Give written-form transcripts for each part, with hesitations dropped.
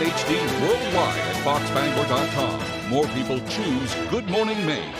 and HD worldwide at foxbangor.com. More people choose Good Morning Maine.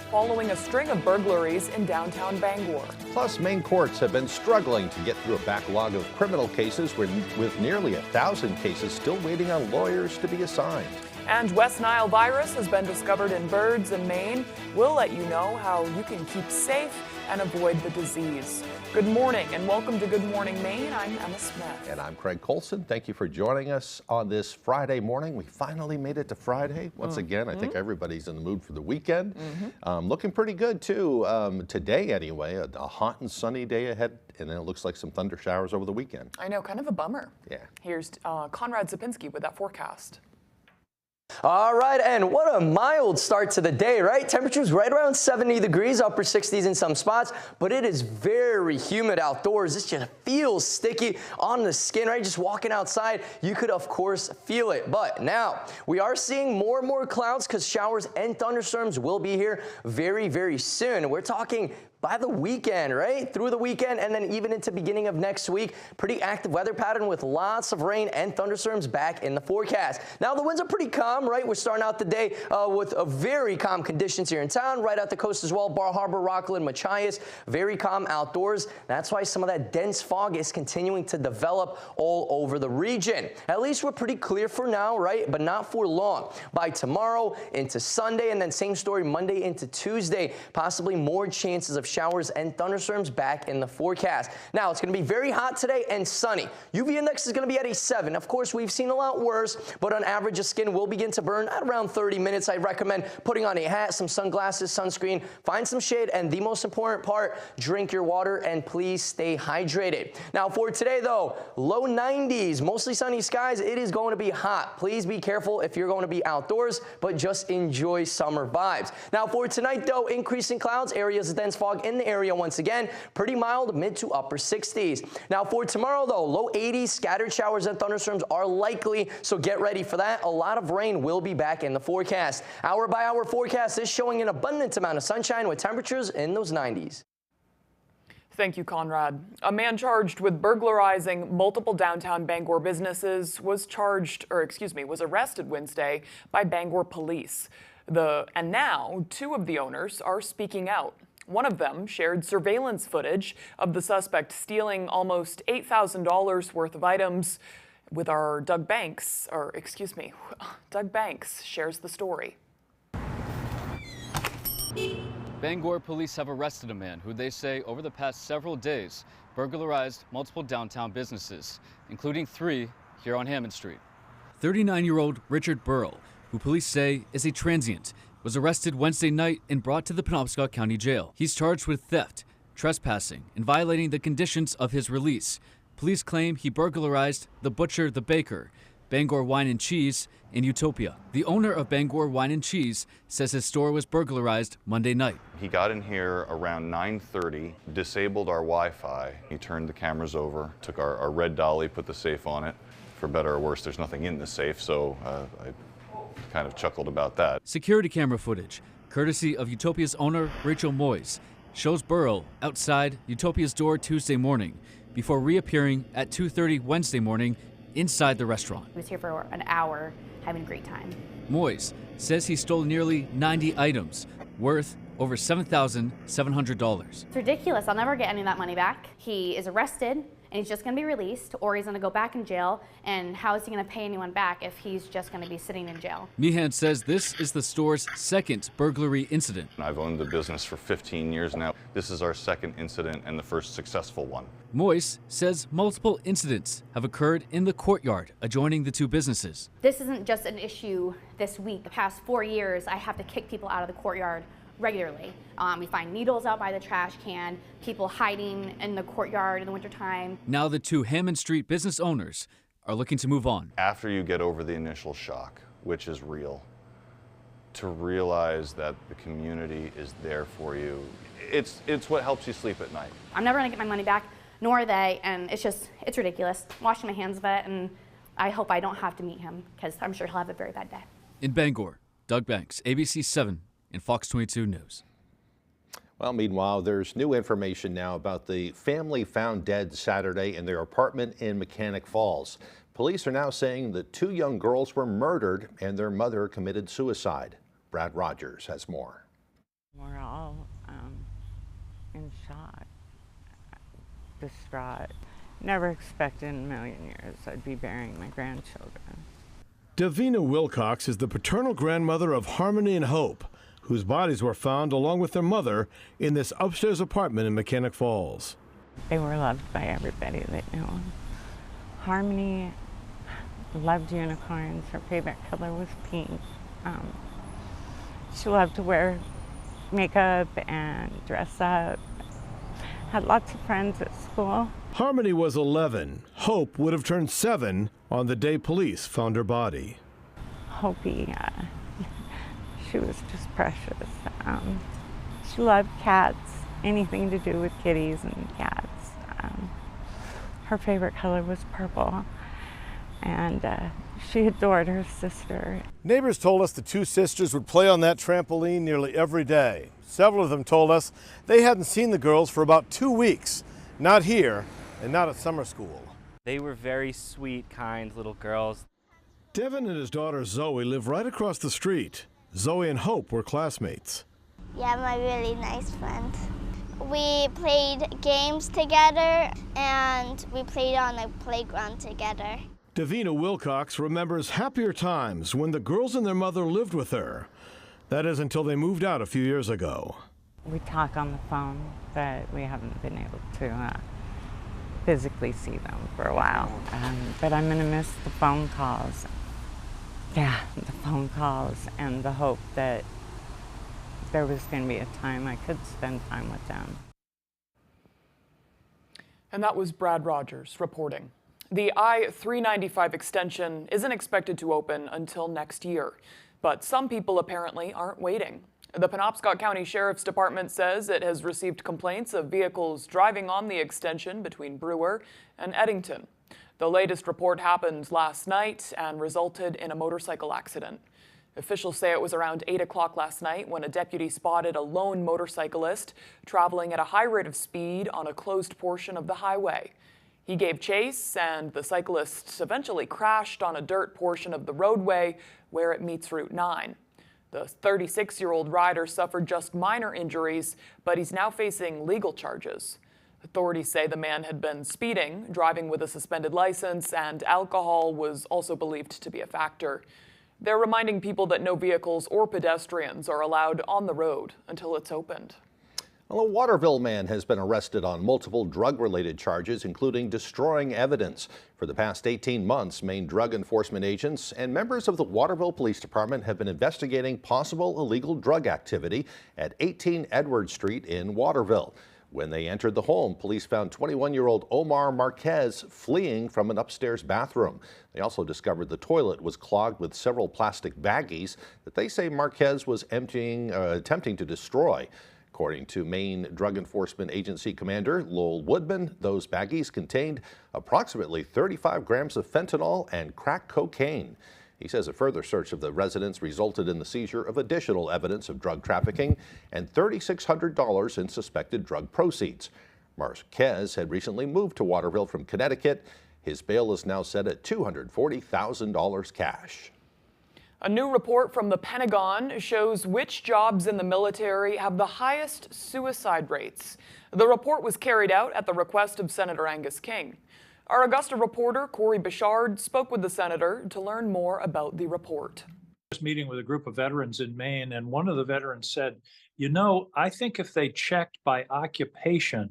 Following a string of burglaries in downtown Bangor. Plus, Maine courts have been struggling to get through a backlog of criminal cases with nearly 1,000 cases still waiting on lawyers to be assigned. And West Nile virus has been discovered in birds in Maine. We'll let you know how you can keep safe and avoid the disease. Good morning and welcome to Good Morning Maine. I'm Emma Smith. And I'm Craig Colson. Thank you for joining us on this Friday morning. We finally made it to Friday. Once again, I think everybody's in the mood for the weekend. Looking pretty good too. Today anyway, a hot and sunny day ahead, and then it looks like some thunder showers over the weekend. I know, kind of a bummer. Yeah. Here's Conrad Zapinski with that forecast. All right, and what a mild start to the day, right? Temperatures right around 70 degrees, upper 60s in some spots, but it is very humid outdoors. This just feels sticky on the skin, right? Just walking outside, you could, of course, feel it. But now, we are seeing more and more clouds because showers and thunderstorms will be here very, very soon. We're talking by the weekend, right? Through the weekend and then even into beginning of next week. Pretty active weather pattern with lots of rain and thunderstorms back in the forecast. Now the winds are pretty calm, right? We're starting out the day with a very calm conditions here in town, right at the coast as well. Bar Harbor, Rockland, Machias, very calm outdoors. That's why some of that dense fog is continuing to develop all over the region. At least we're pretty clear for now, right? But not for long. By tomorrow into Sunday, and then same story Monday into Tuesday, possibly more chances of showers and thunderstorms back in the forecast. Now, it's going to be very hot today and sunny. UV index is going to be at a 7. Of course, we've seen a lot worse, but on average, the skin will begin to burn at around 30 minutes. I recommend putting on a hat, some sunglasses, sunscreen, find some shade, and the most important part, drink your water and please stay hydrated. Now, for today, though, low 90s, mostly sunny skies. It is going to be hot. Please be careful if you're going to be outdoors, but just enjoy summer vibes. Now, for tonight, though, increasing clouds, areas of dense fog in the area once again, pretty mild, mid to upper 60s. Now for tomorrow though, low 80s, scattered showers and thunderstorms are likely, so get ready for that. A lot of rain will be back in the forecast. Hour by hour forecast is showing an abundant amount of sunshine with temperatures in those 90s. Thank you, Conrad. A man charged with burglarizing multiple downtown Bangor businesses was arrested Wednesday by Bangor police. And now 2 of the owners are speaking out. One of them shared surveillance footage of the suspect stealing almost $8,000 worth of items with our Doug Banks shares the story. Bangor police have arrested a man who they say over the past several days burglarized multiple downtown businesses, including 3 here on Hammond Street. 39-year-old Richard Burrell, who police say is a transient, was arrested Wednesday night and brought to the Penobscot County Jail. He's charged with theft, trespassing, and violating the conditions of his release. Police claim he burglarized The Butcher, The Baker, Bangor Wine and Cheese, and Utopia. The owner of Bangor Wine and Cheese says his store was burglarized Monday night. He got in here around 9:30, disabled our Wi-Fi. He turned the cameras over, took our red dolly, put the safe on it. For better or worse, there's nothing in the safe, so I kind of chuckled about that. Security camera footage, courtesy of Utopia's owner, Rachel Moyes, shows Burrell outside Utopia's door Tuesday morning before reappearing at 2:30 Wednesday morning inside the restaurant. He was here for an hour, having a great time. Moyes says he stole nearly 90 items worth over $7,700. It's ridiculous. I'll never get any of that money back. He is arrested and he's just going to be released, or he's going to go back in jail, and how is he going to pay anyone back if he's just going to be sitting in jail? Meehan says this is the store's 2nd burglary incident. I've owned the business for 15 years now. This is our 2nd incident and the first successful one. Moyes says multiple incidents have occurred in the courtyard adjoining the 2 businesses. This isn't just an issue this week. The past 4 years, I have to kick people out of the courtyard regularly. We find needles out by the trash can, people hiding in the courtyard in the wintertime. Now the 2 Hammond Street business owners are looking to move on. After you get over the initial shock, which is real, to realize that the community is there for you, it's what helps you sleep at night. I'm never gonna get my money back, nor are they, and it's ridiculous. I'm washing my hands of it, and I hope I don't have to meet him, because I'm sure he'll have a very bad day. In Bangor, Doug Banks, ABC 7 and Fox 22 News. Well, meanwhile, there's new information now about the family found dead Saturday in their apartment in Mechanic Falls. Police are now saying the two young girls were murdered and their mother committed suicide. Brad Rogers has more. We're all in shock, distraught. Never expected in a million years I'd be burying my grandchildren. Davina Wilcox is the paternal grandmother of Harmony and Hope, whose bodies were found along with their mother in this upstairs apartment in Mechanic Falls. They were loved by everybody that knew them. Harmony loved unicorns. Her favorite color was pink. She loved to wear makeup and dress up. Had lots of friends at school. Harmony was 11. Hope would have turned 7 on the day police found her body. Hopi, she was just precious. She loved cats, anything to do with kitties and cats. Her favorite color was purple, and she adored her sister. Neighbors told us the two sisters would play on that trampoline nearly every day. Several of them told us they hadn't seen the girls for about 2 weeks, not here and not at summer school. They were very sweet, kind little girls. Devin and his daughter Zoe live right across the street. Zoe and Hope were classmates. Yeah, my really nice friend. We played games together and we played on the playground together. Davina Wilcox remembers happier times when the girls and their mother lived with her. That is until they moved out a few years ago. We talk on the phone, but we haven't been able to physically see them for a while. But I'm gonna miss the phone calls. Yeah, the phone calls and the hope that there was gonna be a time I could spend time with them. And that was Brad Rogers reporting. The I-395 extension isn't expected to open until next year, but some people apparently aren't waiting. The Penobscot County Sheriff's Department says it has received complaints of vehicles driving on the extension between Brewer and Eddington. The latest report happened last night and resulted in a motorcycle accident. Officials say it was around 8 o'clock last night when a deputy spotted a lone motorcyclist traveling at a high rate of speed on a closed portion of the highway. He gave chase, and the cyclist eventually crashed on a dirt portion of the roadway where it meets Route 9. The 36-year-old rider suffered just minor injuries, but he's now facing legal charges. Authorities say the man had been speeding, driving with a suspended license, and alcohol was also believed to be a factor. They're reminding people that no vehicles or pedestrians are allowed on the road until it's opened. Well, a Waterville man has been arrested on multiple drug-related charges, including destroying evidence. For the past 18 months, Maine drug enforcement agents and members of the Waterville Police Department have been investigating possible illegal drug activity at 18 Edward Street in Waterville. When they entered the home, police found 21-year-old Omar Marquez fleeing from an upstairs bathroom. They also discovered the toilet was clogged with several plastic baggies that they say Marquez was attempting to destroy. According to Maine Drug Enforcement Agency Commander Lowell Woodman, those baggies contained approximately 35 grams of fentanyl and crack cocaine. He says a further search of the residence resulted in the seizure of additional evidence of drug trafficking and $3,600 in suspected drug proceeds. Marquez had recently moved to Waterville from Connecticut. His bail is now set at $240,000 cash. A new report from the Pentagon shows which jobs in the military have the highest suicide rates. The report was carried out at the request of Senator Angus King. Our Augusta reporter, Corey Bichard, spoke with the senator to learn more about the report. I was meeting with a group of veterans in Maine, and one of the veterans said, you know, I think if they checked by occupation,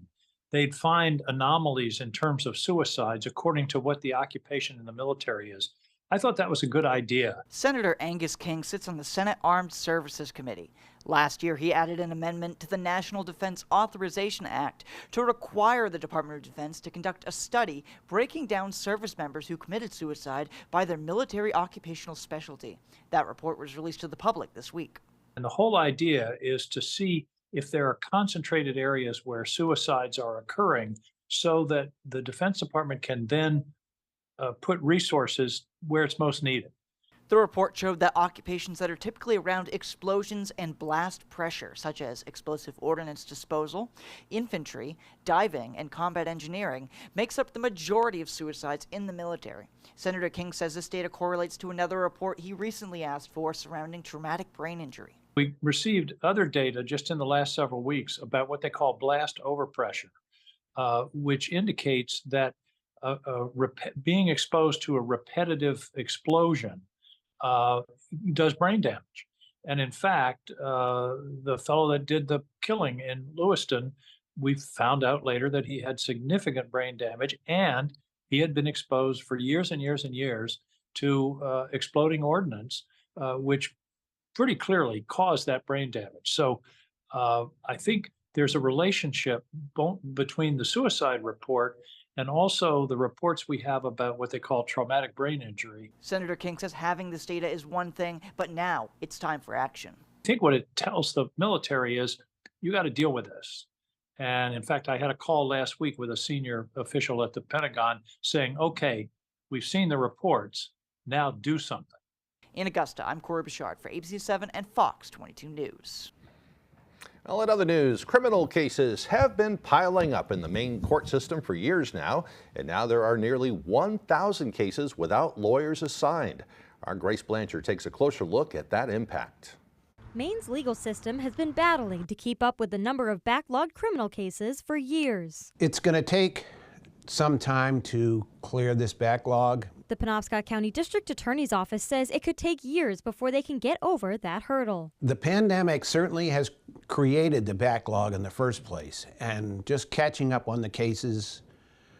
they'd find anomalies in terms of suicides according to what the occupation in the military is. I thought that was a good idea. Senator Angus King sits on the Senate Armed Services Committee. Last year, he added an amendment to the National Defense Authorization Act to require the Department of Defense to conduct a study breaking down service members who committed suicide by their military occupational specialty. That report was released to the public this week. And the whole idea is to see if there are concentrated areas where suicides are occurring so that the Defense Department can then put resources where it's most needed. The report showed that occupations that are typically around explosions and blast pressure, such as explosive ordnance disposal, infantry, diving, and combat engineering, makes up the majority of suicides in the military. Senator King says this data correlates to another report he recently asked for surrounding traumatic brain injury. We received other data just in the last several weeks about what they call blast overpressure, which indicates that being exposed to a repetitive explosion does brain damage. And in fact, the fellow that did the killing in Lewiston, we found out later that he had significant brain damage, and he had been exposed for years and years and years to exploding ordnance, which pretty clearly caused that brain damage. So I think there's a relationship between the suicide report and also the reports we have about what they call traumatic brain injury. Senator King says having this data is one thing, but now it's time for action. I think what it tells the military is you got to deal with this. And in fact, I had a call last week with a senior official at the Pentagon saying, okay, we've seen the reports, now do something. In Augusta, I'm Corey Bouchard for ABC 7 and Fox 22 News. Well, in other news, criminal cases have been piling up in the Maine court system for years now, and now there are nearly 1,000 cases without lawyers assigned. Our Grace Blanchard takes a closer look at that impact. Maine's legal system has been battling to keep up with the number of backlogged criminal cases for years. It's going to take some time to clear this backlog. The Penobscot County District Attorney's Office says it could take years before they can get over that hurdle. The pandemic certainly has created the backlog in the first place, and just catching up on the cases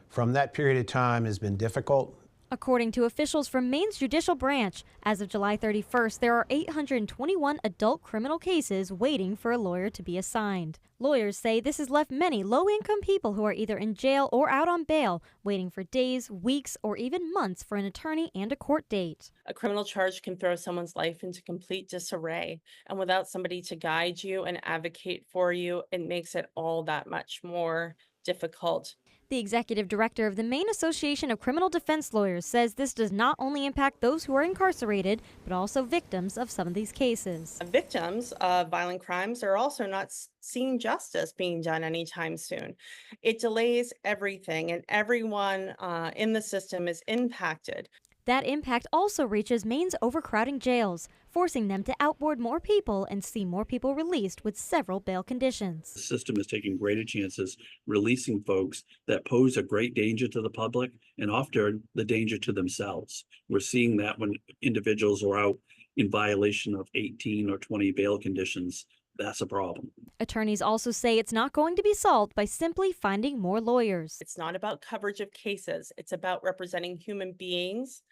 from that period of time has been difficult. According to officials from Maine's judicial branch, as of July 31st, there are 821 adult criminal cases waiting for a lawyer to be assigned. Lawyers say this has left many low-income people who are either in jail or out on bail, waiting for days, weeks, or even months for an attorney and a court date. A criminal charge can throw someone's life into complete disarray, and without somebody to guide you and advocate for you, it makes it all that much more difficult. The executive director of the Maine Association of Criminal Defense Lawyers says this does not only impact those who are incarcerated, but also victims of some of these cases. Victims of violent crimes are also not seeing justice being done anytime soon. It delays everything, and everyone in the system is impacted. That impact also reaches Maine's overcrowding jails, forcing them to outboard more people and see more people released with several bail conditions. The system is taking greater chances releasing folks that pose a great danger to the public and often the danger to themselves. We're seeing that when individuals are out in violation of 18 or 20 bail conditions. That's a problem. Attorneys also say it's not going to be solved by simply finding more lawyers. It's not about coverage of cases. It's about representing human beings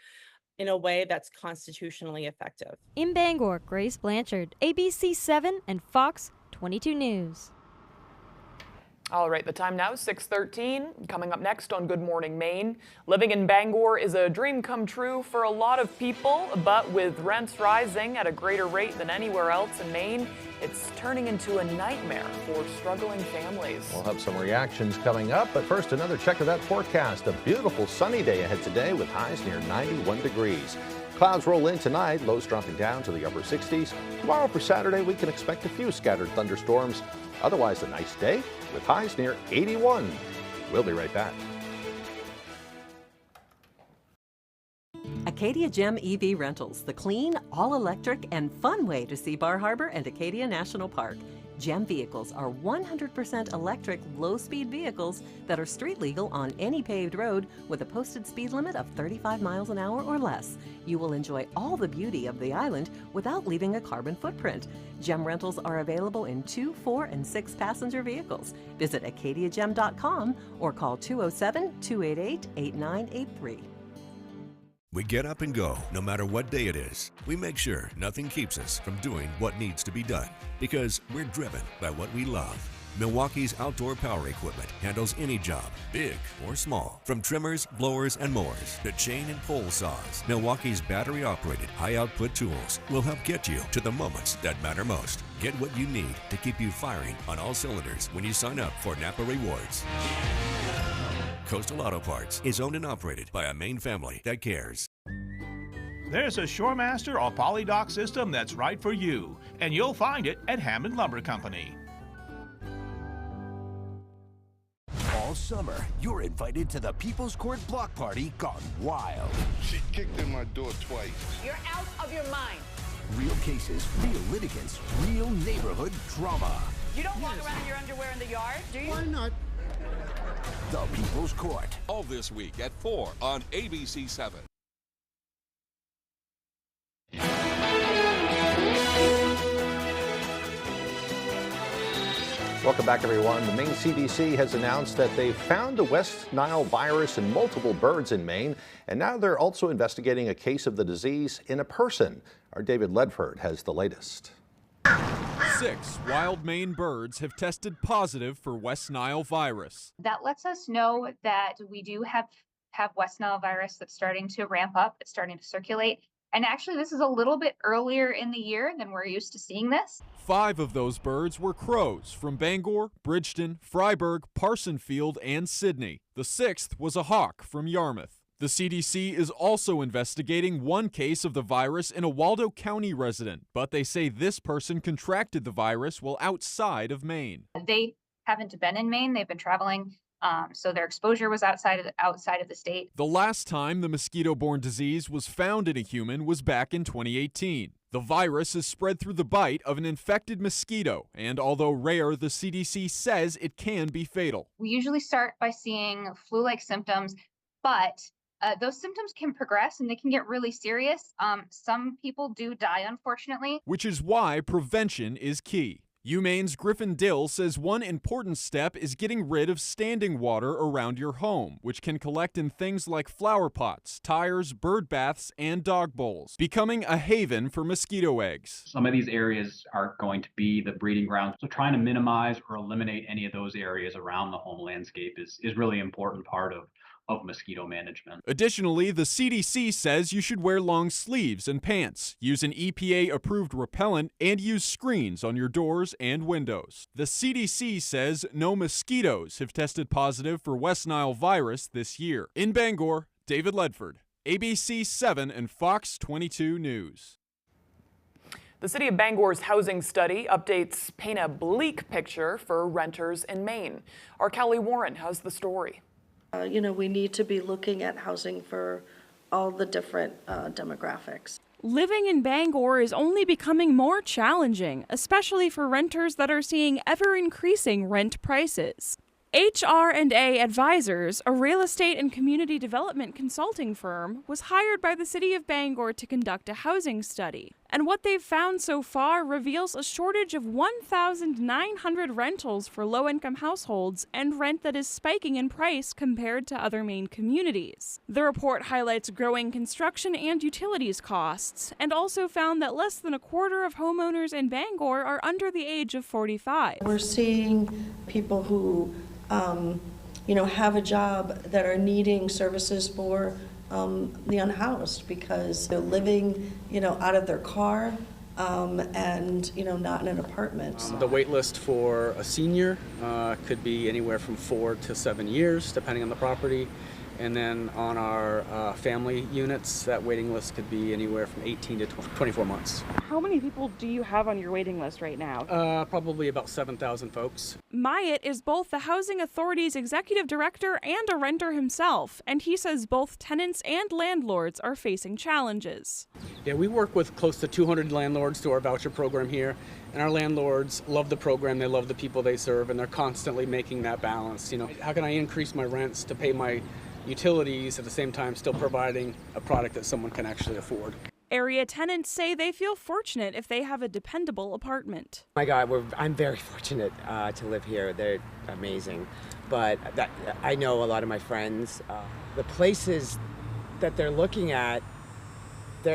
in a way that's constitutionally effective. In Bangor, Grace Blanchard, ABC 7 and Fox 22 News. All right, the time now is 6:13. Coming up next on Good Morning Maine, living in Bangor is a dream come true for a lot of people, but with rents rising at a greater rate than anywhere else in Maine, it's turning into a nightmare for struggling families. We'll have some reactions coming up, but first another check of that forecast. A beautiful sunny day ahead today with highs near 91 degrees. Clouds roll in tonight, lows dropping down to the upper 60s. Tomorrow for Saturday, we can expect a few scattered thunderstorms. Otherwise, a nice day with highs near 81. We'll be right back. Acadia Gem EV Rentals, the clean, all-electric, and fun way to see Bar Harbor and Acadia National Park. Gem vehicles are 100% electric, low-speed vehicles that are street legal on any paved road with a posted speed limit of 35 miles an hour or less. You will enjoy all the beauty of the island without leaving a carbon footprint. Gem rentals are available in 2, 4, and 6 passenger vehicles. Visit acadiagem.com or call 207-288-8983. We get up and go, no matter what day it is. We make sure nothing keeps us from doing what needs to be done, because we're driven by what we love. Milwaukee's outdoor power equipment handles any job, big or small. From trimmers, blowers, and mowers to chain and pole saws, Milwaukee's battery-operated, high-output tools will help get you to the moments that matter most. Get what you need to keep you firing on all cylinders when you sign up for Napa Rewards. Coastal Auto Parts is owned and operated by a Maine family that cares. There's a Shoremaster or Polydock system that's right for you, and you'll find it at Hammond Lumber Company. All summer, you're invited to the People's Court Block Party gone wild. She kicked in my door twice. You're out of your mind. Real cases, real litigants, real neighborhood drama. You don't walk around in your underwear in the yard, do you? Why not? The People's Court. All this week at 4 on ABC 7. Welcome back, everyone. The Maine CDC has announced that they found the West Nile virus in multiple birds in Maine, and now they're also investigating a case of the disease in a person. Our David Ledford has the latest. 6 wild Maine birds have tested positive for West Nile virus. That lets us know that we do have West Nile virus that's starting to ramp up, it's starting to circulate. And actually, this is a little bit earlier in the year than we're used to seeing this. 5 of those birds were crows from Bangor, Bridgeton, Fryeburg, Parsonfield, and Sydney. The 6th was a hawk from Yarmouth. The CDC is also investigating one case of the virus in a Waldo County resident, but they say this person contracted the virus while outside of Maine. They haven't been in Maine, they've been traveling. So their exposure was outside of the state. The last time the mosquito-borne disease was found in a human was back in 2018. The virus is spread through the bite of an infected mosquito, and although rare, the CDC says it can be fatal. We usually start by seeing flu-like symptoms, but those symptoms can progress and they can get really serious. Some people do die, unfortunately. Which is why prevention is key. UMaine's Griffin Dill says one important step is getting rid of standing water around your home, which can collect in things like flower pots, tires, bird baths, and dog bowls, becoming a haven for mosquito eggs. Some of these areas are going to be the breeding grounds, so trying to minimize or eliminate any of those areas around the home landscape is really an important part of mosquito management. Additionally, the CDC says you should wear long sleeves and pants, use an EPA-approved repellent, and use screens on your doors and windows. The CDC says no mosquitoes have tested positive for West Nile virus this year. In Bangor, David Ledford, ABC 7 and Fox 22 News. The City of Bangor's housing study updates paint a bleak picture for renters in Maine. Our Callie Warren has the story. We need to be looking at housing for all the different demographics. Living in Bangor is only becoming more challenging, especially for renters that are seeing ever-increasing rent prices. HR&A Advisors, a real estate and community development consulting firm, was hired by the City of Bangor to conduct a housing study. And what they've found so far reveals a shortage of 1,900 rentals for low-income households and rent that is spiking in price compared to other Maine communities. The report highlights growing construction and utilities costs, and also found that less than a quarter of homeowners in Bangor are under the age of 45. We're seeing people who have a job that are needing services for the unhoused because they're living, out of their car and, not in an apartment. The wait list for a senior could be anywhere from 4 to 7 years, depending on the property. And then on our family units, that waiting list could be anywhere from 18 to 24 months. How many people do you have on your waiting list right now? Probably about 7,000 folks. Myatt is both the Housing Authority's executive director and a renter himself, and he says both tenants and landlords are facing challenges. Yeah, we work with close to 200 landlords through our voucher program here, and our landlords love the program, they love the people they serve, and they're constantly making that balance. How can I increase my rents to pay my utilities at the same time still providing a product that someone can actually afford? Area tenants say they feel fortunate if they have a dependable apartment. My God, I'm very fortunate to live here. They're amazing. But I know a lot of my friends, the places that they're looking at,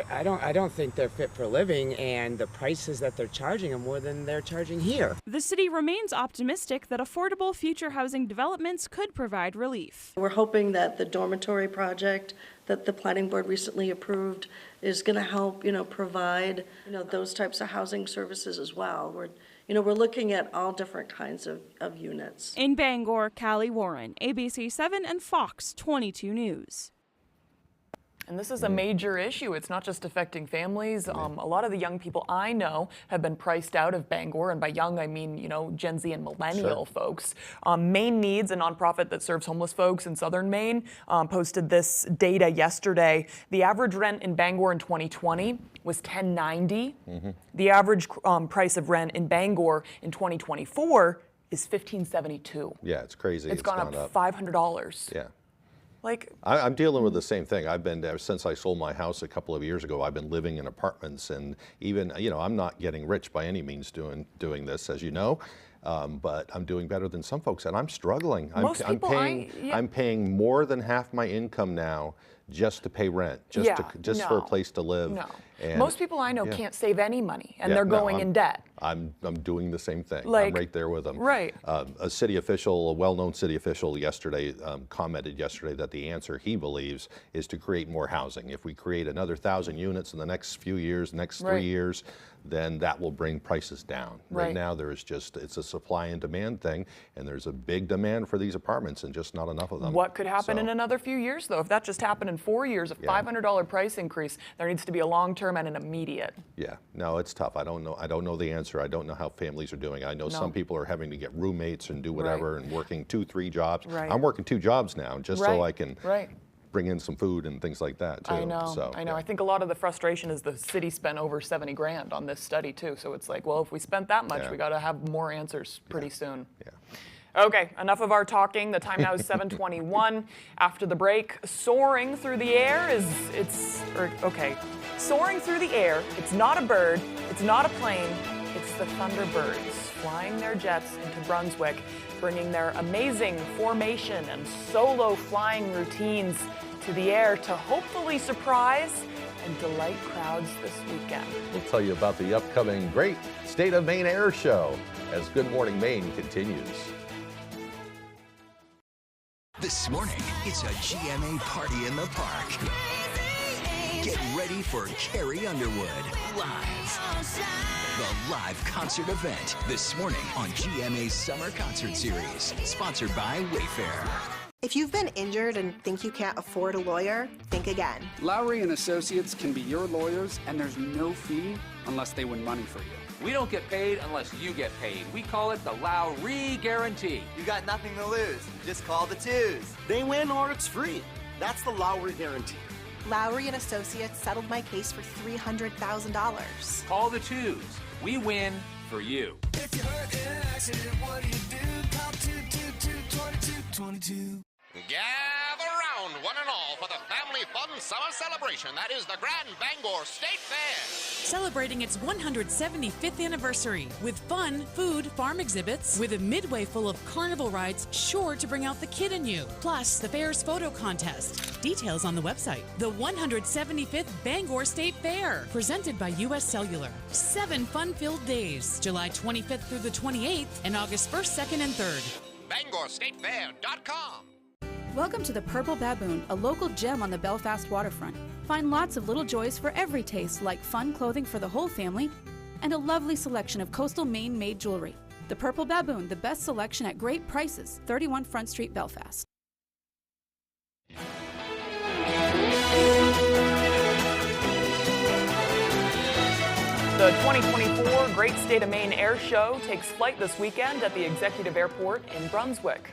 I don't think they're fit for living, and the prices that they're charging are more than they're charging here. The city remains optimistic that affordable future housing developments could provide relief. We're hoping that the dormitory project that the planning board recently approved is going to help, provide, those types of housing services as well. We're looking at all different kinds of units. In Bangor, Callie Warren, ABC 7 and Fox 22 News. And this is a major issue. It's not just affecting families. A lot of the young people I know have been priced out of Bangor, and by young I mean, you know, Gen Z and millennial folks. Maine Needs, a nonprofit that serves homeless folks in southern Maine, posted this data yesterday. The average rent in Bangor in 2020 was $10.90. The average price of rent in Bangor in 2024 is $15.72. Yeah, it's crazy. It's gone up $500. Yeah. Like, I'm dealing with the same thing. I've been, since I sold my house a couple of years ago, I've been living in apartments, and even, you know, I'm not getting rich by any means doing this, as you know, but I'm doing better than some folks, and I'm struggling. I'm paying more than half my income now just to pay rent, just for a place to live. No. And most people I know can't save any money, and they're going in debt. I'm doing the same thing. Like, I'm right there with them. Right. A city official, a well-known city official yesterday commented yesterday that the answer he believes is to create more housing. If we create another 1,000 units in the next few years, next 3 years, then that will bring prices down. Right now there is it's a supply and demand thing, and there's a big demand for these apartments and just not enough of them. What could happen in another few years, though? If that just happened in 4 years, a $500 price increase, there needs to be a long-term and an immediate. Yeah, no, it's tough. I don't know the answer. I don't know how families are doing. I know some people are having to get roommates and do whatever and working 2-3 jobs. I'm working 2 jobs now just so I can bring in some food and things like that too. I know. So, I know. I think a lot of the frustration is the city spent over 70 grand on this study too. So it's like, well, if we spent that much, we got to have more answers pretty soon. Okay, enough of our talking. The time now is 7:21. After the break, soaring through the air soaring through the air. It's not a bird. It's not a plane. It's the Thunderbirds flying their jets into Brunswick, bringing their amazing formation and solo flying routines to the air to hopefully surprise and delight crowds this weekend. We'll tell you about the upcoming Great State of Maine Air Show as Good Morning Maine continues. This morning, it's a GMA party in the park. Get ready for Carrie Underwood live. The live concert event this morning on GMA's Summer Concert Series, sponsored by Wayfair. If you've been injured and think you can't afford a lawyer, think again. Lowry and Associates can be your lawyers, and there's no fee unless they win money for you. We don't get paid unless you get paid. We call it the Lowry Guarantee. You got nothing to lose. Just call the twos. They win or it's free. That's the Lowry Guarantee. Lowry and Associates settled my case for $300,000. Call the twos. We win for you. If you're hurt in an accident, what do? Call 222-2222. Gather round, one and all, for the family fun summer celebration that is the Grand Bangor State Fair. Celebrating its 175th anniversary with fun, food, farm exhibits, with a midway full of carnival rides sure to bring out the kid in you. Plus, the fair's photo contest. Details on the website. The 175th Bangor State Fair, presented by U.S. Cellular. 7 fun-filled days, July 25th through the 28th and August 1st, 2nd, and 3rd. BangorStateFair.com. Welcome to the Purple Baboon, a local gem on the Belfast waterfront. Find lots of little joys for every taste, like fun clothing for the whole family and a lovely selection of coastal Maine-made jewelry. The Purple Baboon, the best selection at great prices, 31 Front Street, Belfast. The 2024 Great State of Maine Air Show takes flight this weekend at the Executive Airport in Brunswick.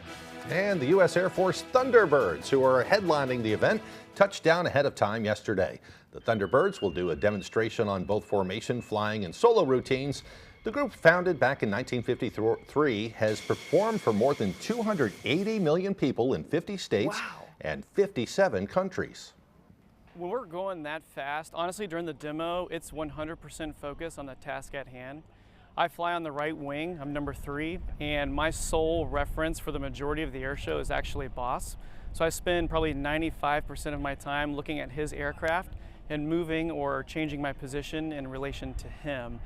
And the U.S. Air Force Thunderbirds, who are headlining the event, touched down ahead of time yesterday. The Thunderbirds will do a demonstration on both formation, flying, and solo routines. The group, founded back in 1953, has performed for more than 280 million people in 50 states and 57 countries. When we're going that fast, honestly, during the demo, it's 100% focused on the task at hand. I fly on the right wing, I'm number 3, and my sole reference for the majority of the air show is actually boss. So I spend probably 95% of my time looking at his aircraft and moving or changing my position in relation to him.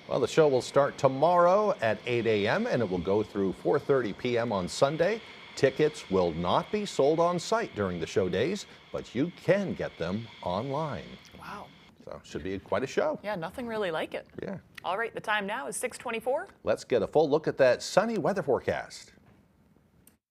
Well, the show will start tomorrow at 8 a.m. and it will go through 4:30 p.m. on Sunday. Tickets will not be sold on site during the show days, but you can get them online. Wow. So should be quite a show. Yeah, nothing really like it. Yeah. All right, the time now is 6:24. Let's get a full look at that sunny weather forecast.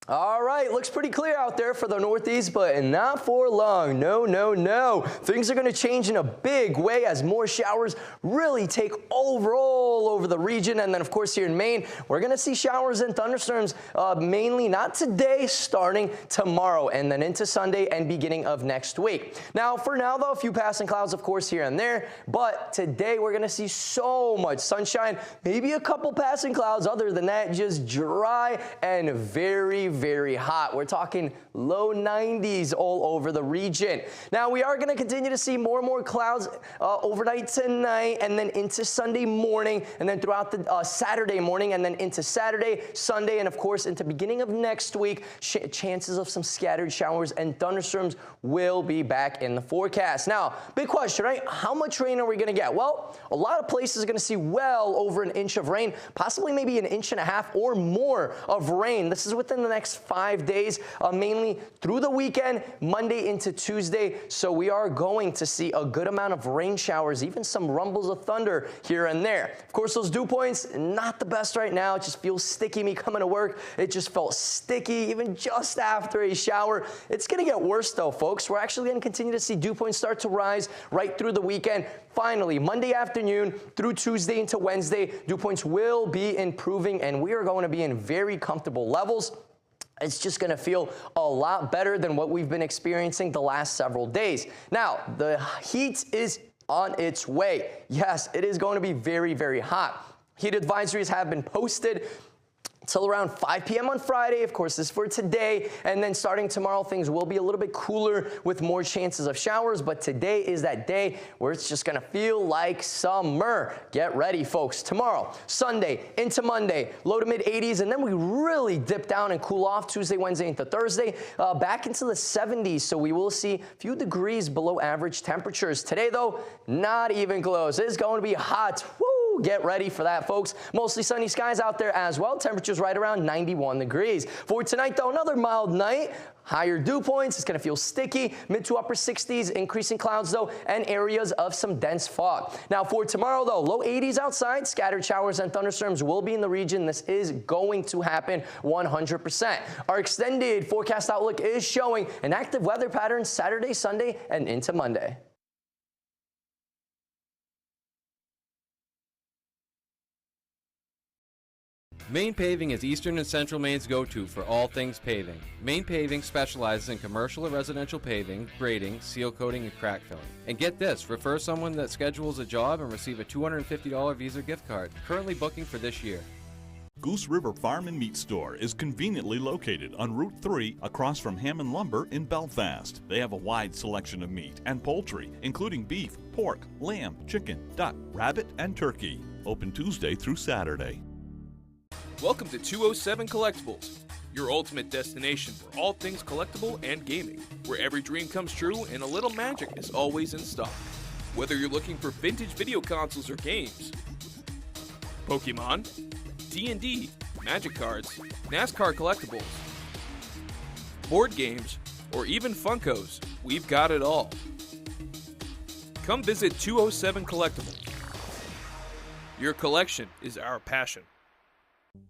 All right, looks pretty clear out there for the Northeast, but not for long. No, no, no. Things are going to change in a big way as more showers really take over all over the region. And then, of course, here in Maine, we're going to see showers and thunderstorms mainly not today, starting tomorrow, and then into Sunday and beginning of next week. Now, for now, though, a few passing clouds, of course, here and there. But today, we're going to see so much sunshine, maybe a couple passing clouds. Other than that, just dry and very hot. We're talking low 90s all over the region. Now, we are going to continue to see more and more clouds overnight tonight and then into Sunday morning and then throughout the Saturday morning and then into Saturday, Sunday, and of course into beginning of next week. Chances of some scattered showers and thunderstorms will be back in the forecast. Now, big question, right? How much rain are we going to get? Well, a lot of places are going to see well over an inch of rain, possibly maybe an inch and a half or more of rain. This is within the next 5 days, mainly through the weekend, Monday into Tuesday. So we are going to see a good amount of rain showers, even some rumbles of thunder here and there. Of course, those dew points, not the best right now. It just feels sticky. Me coming to work, it just felt sticky even just after a shower. It's going to get worse though, folks. We're actually going to continue to see dew points start to rise right through the weekend. Finally, Monday afternoon through Tuesday into Wednesday, dew points will be improving and we are going to be in very comfortable levels. It's just going to feel a lot better than what we've been experiencing the last several days. Now, the heat is on its way. Yes, it is going to be very hot. Heat advisories have been posted till around 5 p.m. on Friday. Of course, this is for today. And then starting tomorrow, things will be a little bit cooler with more chances of showers. But today is that day where it's just going to feel like summer. Get ready, folks. Tomorrow, Sunday into Monday, low to mid 80s. And then we really dip down and cool off Tuesday, Wednesday into Thursday, back into the 70s. So we will see a few degrees below average temperatures. Today, though, not even close. It's going to be hot. Woo! Get ready for that, folks. Mostly sunny skies out there as well. Temperatures right around 91 degrees. For tonight, though, another mild night. Higher dew points. It's going to feel sticky. Mid to upper 60s. Increasing clouds, though, and areas of some dense fog. Now, for tomorrow, though, low 80s outside. Scattered showers and thunderstorms will be in the region. This is going to happen 100%. Our extended forecast outlook is showing an active weather pattern Saturday, Sunday, and into Monday. Maine Paving is Eastern and Central Maine's go-to for all things paving. Maine Paving specializes in commercial or residential paving, grading, seal coating, and crack filling. And get this, refer someone that schedules a job and receive a $250 Visa gift card. Currently booking for this year. Goose River Farm and Meat Store is conveniently located on Route 3 across from Hammond Lumber in Belfast. They have a wide selection of meat and poultry, including beef, pork, lamb, chicken, duck, rabbit, and turkey. Open Tuesday through Saturday. Welcome to 207 Collectibles, your ultimate destination for all things collectible and gaming, where every dream comes true and a little magic is always in stock. Whether you're looking for vintage video consoles or games, Pokemon, D&D, Magic cards, NASCAR collectibles, board games, or even Funkos, we've got it all. Come visit 207 Collectibles. Your collection is our passion.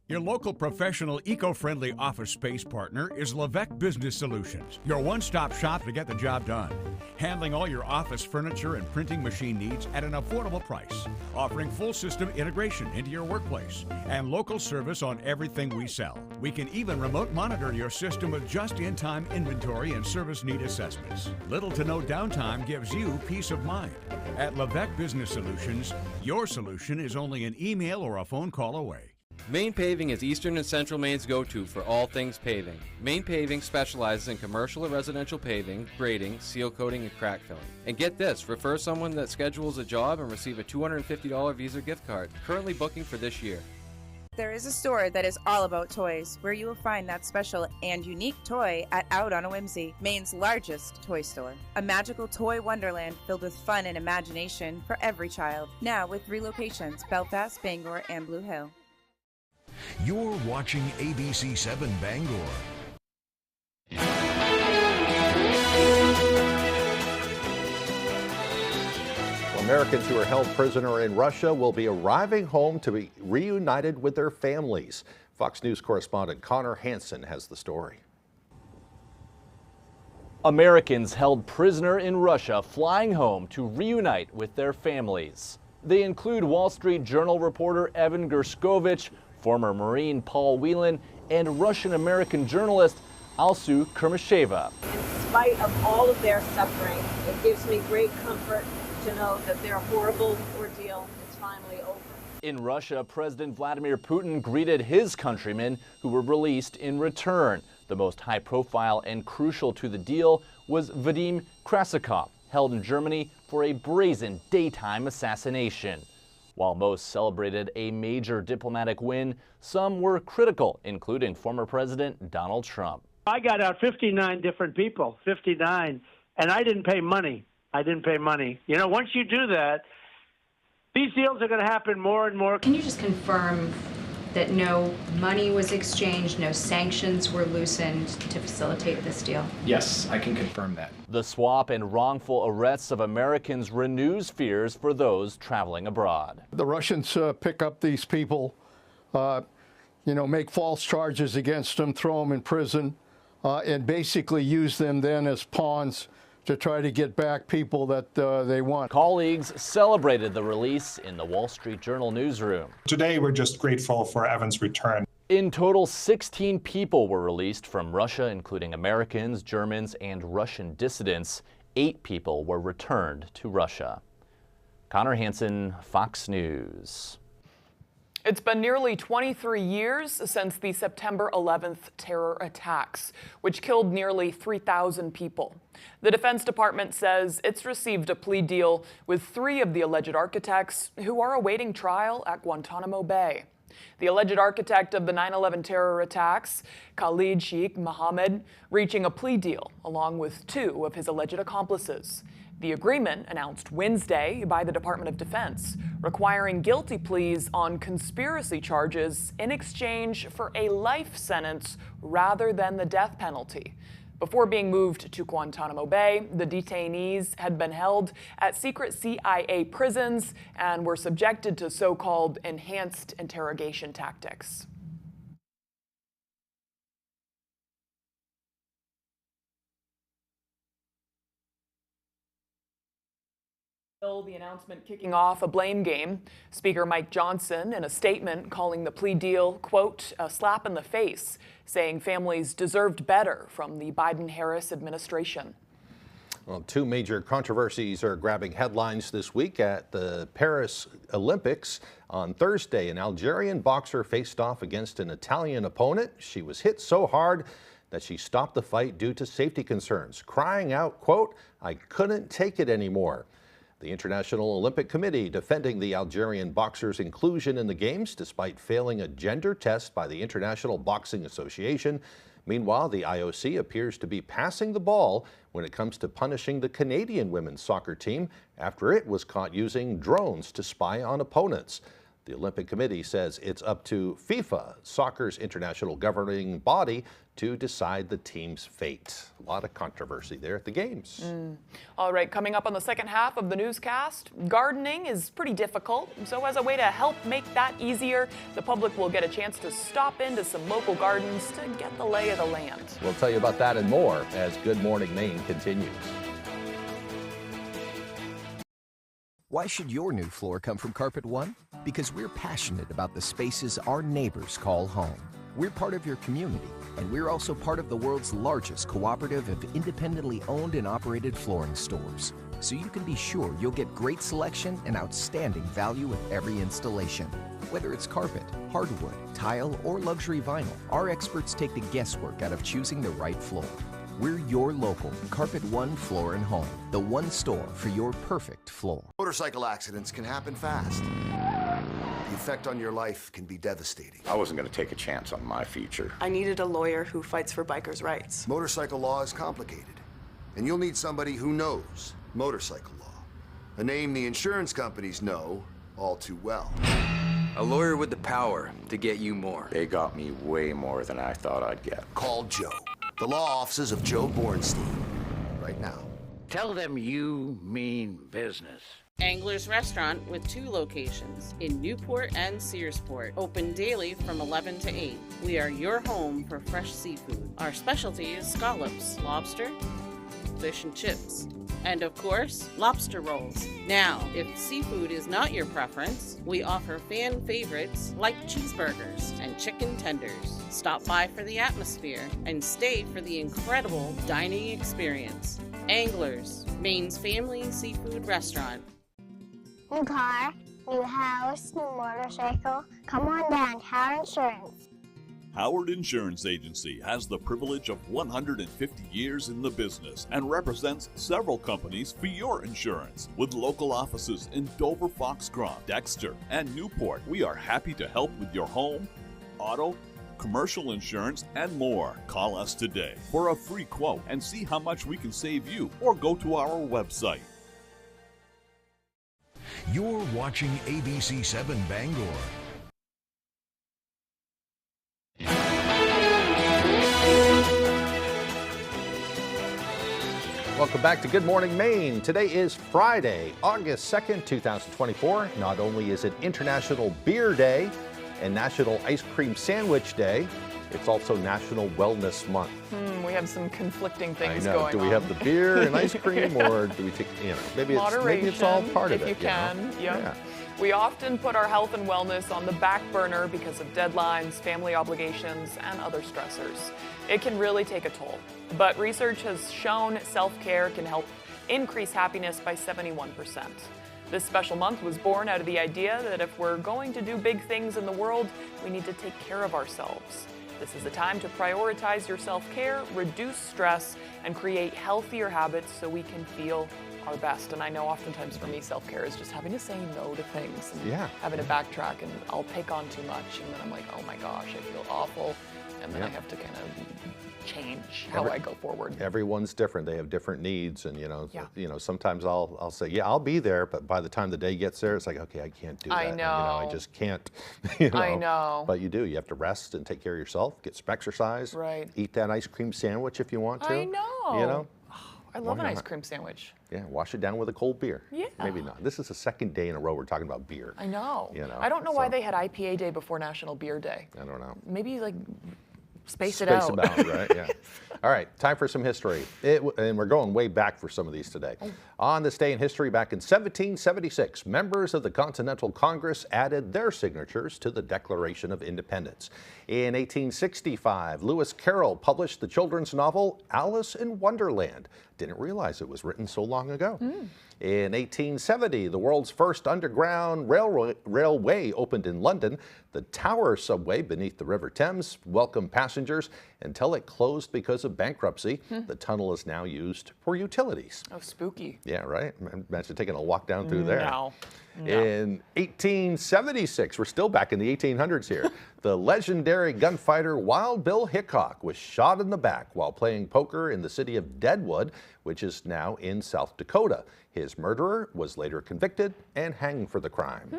Your local professional eco-friendly office space partner is Levesque Business Solutions, your one-stop shop to get the job done. Handling all your office furniture and printing machine needs at an affordable price. Offering full system integration into your workplace and local service on everything we sell. We can even remote monitor your system with just-in-time inventory and service need assessments. Little to no downtime gives you peace of mind. At Levesque Business Solutions, your solution is only an email or a phone call away. Maine Paving is Eastern and Central Maine's go-to for all things paving. Maine Paving specializes in commercial or residential paving, grading, seal coating, and crack filling. And get this, refer someone that schedules a job and receive a $250 Visa gift card. Currently booking for this year. There is a store that is all about toys, where you will find that special and unique toy at Out on a Whimsy, Maine's largest toy store. A magical toy wonderland filled with fun and imagination for every child. Now with 3 locations, Belfast, Bangor, and Blue Hill. You're watching ABC 7 Bangor. Americans who are held prisoner in Russia will be arriving home to be reunited with their families. Fox News correspondent Connor Hansen has the story. Americans held prisoner in Russia flying home to reunite with their families. They include Wall Street Journal reporter Evan Gershkovich, former Marine Paul Whelan, and Russian-American journalist Alsu Kermasheva. In spite of all of their suffering, it gives me great comfort to know that their horrible ordeal is finally over. In Russia, President Vladimir Putin greeted his countrymen who were released in return. The most high-profile and crucial to the deal was Vadim Krasikov, held in Germany for a brazen daytime assassination. While most celebrated a major diplomatic win, some were critical, including former President Donald Trump. I got out 59 different people, 59, and I didn't pay money. You know, once you do that, these deals are going to happen more and more. Can you just confirm that no money was exchanged, no sanctions were loosened to facilitate this deal? Yes, I can confirm that. The swap and wrongful arrests of Americans renews fears for those traveling abroad. The Russians pick up these people, make false charges against them, throw them in prison, and basically use them then as pawns to try to get back people that they want. Colleagues celebrated the release in the Wall Street Journal newsroom. Today, we're just grateful for Evan's return. In total, 16 people were released from Russia, including Americans, Germans, and Russian dissidents. 8 people were returned to Russia. Connor Hansen, Fox News. It's been nearly 23 years since the September 11th terror attacks, which killed nearly 3,000 people. The Defense Department says it's received a plea deal with 3 of the alleged architects who are awaiting trial at Guantanamo Bay. The alleged architect of the 9/11 terror attacks, Khalid Sheikh Mohammed, reaching a plea deal along with 2 of his alleged accomplices. The agreement, announced Wednesday by the Department of Defense, requiring guilty pleas on conspiracy charges in exchange for a life sentence rather than the death penalty. Before being moved to Guantanamo Bay, the detainees had been held at secret CIA prisons and were subjected to so-called enhanced interrogation tactics. The announcement kicking off a blame game. Speaker Mike Johnson, in a statement calling the plea deal, quote, a slap in the face, saying families deserved better from the Biden-Harris administration. Well, 2 major controversies are grabbing headlines this week at the Paris Olympics. On Thursday, an Algerian boxer faced off against an Italian opponent. She was hit so hard that she stopped the fight due to safety concerns, crying out, quote, I couldn't take it anymore. The International Olympic Committee defending the Algerian boxer's inclusion in the Games despite failing a gender test by the International Boxing Association. Meanwhile, the IOC appears to be passing the ball when it comes to punishing the Canadian women's soccer team after it was caught using drones to spy on opponents. The Olympic Committee says it's up to FIFA, soccer's international governing body, to decide the team's fate. A lot of controversy there at the Games. All right, coming up on the second half of the newscast, gardening is pretty difficult. So as a way to help make that easier, the public will get a chance to stop into some local gardens to get the lay of the land. We'll tell you about that and more as Good Morning Maine continues. Why should your new floor come from Carpet One? Because we're passionate about the spaces our neighbors call home. We're part of your community, and we're also part of the world's largest cooperative of independently owned and operated flooring stores. So you can be sure you'll get great selection and outstanding value with every installation. Whether it's carpet, hardwood, tile, or luxury vinyl, our experts take the guesswork out of choosing the right floor. We're your local Carpet One Floor and Home, the one store for your perfect floor. Motorcycle accidents can happen fast. The effect on your life can be devastating. I wasn't going to take a chance on my future. I needed a lawyer who fights for bikers' rights. Motorcycle law is complicated, and you'll need somebody who knows motorcycle law. A name the insurance companies know all too well. A lawyer with the power to get you more. They got me way more than I thought I'd get. Call Joe. The law offices of Joe Bornstein. Right now. Tell them you mean business. Angler's Restaurant with 2 locations in Newport and Searsport. Open daily from 11 to 8. We are your home for fresh seafood. Our specialty is scallops, lobster, fish and chips, and of course, lobster rolls. Now, if seafood is not your preference, we offer fan favorites like cheeseburgers and chicken tenders. Stop by for the atmosphere and stay for the incredible dining experience. Anglers, Maine's family seafood restaurant. New car, new house, new motorcycle. Come on down, Howard Insurance. Howard Insurance Agency has the privilege of 150 years in the business and represents several companies for your insurance. With local offices in Dover, Foxcroft, Dexter, and Newport, we are happy to help with your home, auto, commercial insurance, and more. Call us today for a free quote and see how much we can save you, or go to our website. You're watching ABC 7 Bangor. Welcome back to Good Morning Maine. Today is Friday, August 2nd, 2024. Not only is it International Beer Day and National Ice Cream Sandwich Day, it's also National Wellness Month. We have some conflicting things I know. going on. Do we have the beer and ice cream, or do we take, maybe it's all part of it. If you can, yeah. We often put our health and wellness on the back burner because of deadlines, family obligations, and other stressors. It can really take a toll. But research has shown self-care can help increase happiness by 71%. This special month was born out of the idea that if we're going to do big things in the world, we need to take care of ourselves. This is a time to prioritize your self-care, reduce stress, and create healthier habits so we can feel our best. And I know oftentimes for me, self-care is just having to say no to things and having to backtrack, and I'll take on too much, and then I'm like, oh my gosh, I feel awful, and then I have to kind of change how I go forward. Everyone's different. They have different needs, and sometimes I'll say, yeah, I'll be there, but by the time the day gets there, it's like, okay, I can't do that. I know. I just can't. I know. But you do. You have to rest and take care of yourself, get some exercise. Right. Eat that ice cream sandwich if you want to. I know. I love an Why ice not? cream sandwich. Yeah, wash it down with a cold beer. Yeah. Maybe not. This is the second day in a row we're talking about beer. I know. I don't know why they had IPA Day before National Beer Day. I don't know. Maybe space it out. Space about, right? Yeah. All right, time for some history. And we're going way back for some of these today. On this day in history, back in 1776, members of the Continental Congress added their signatures to the Declaration of Independence. In 1865, Lewis Carroll published the children's novel Alice in Wonderland. Didn't realize it was written so long ago. In 1870, the world's first underground railway opened in London. The Tower subway beneath the River Thames welcomed passengers until it closed because of bankruptcy. The tunnel is now used for utilities. Oh, spooky. Yeah, right? Imagine taking a walk down through there. No. In 1876, we're still back in the 1800s here, the legendary gunfighter Wild Bill Hickok was shot in the back while playing poker in the city of Deadwood, which is now in South Dakota. His murderer was later convicted and hanged for the crime.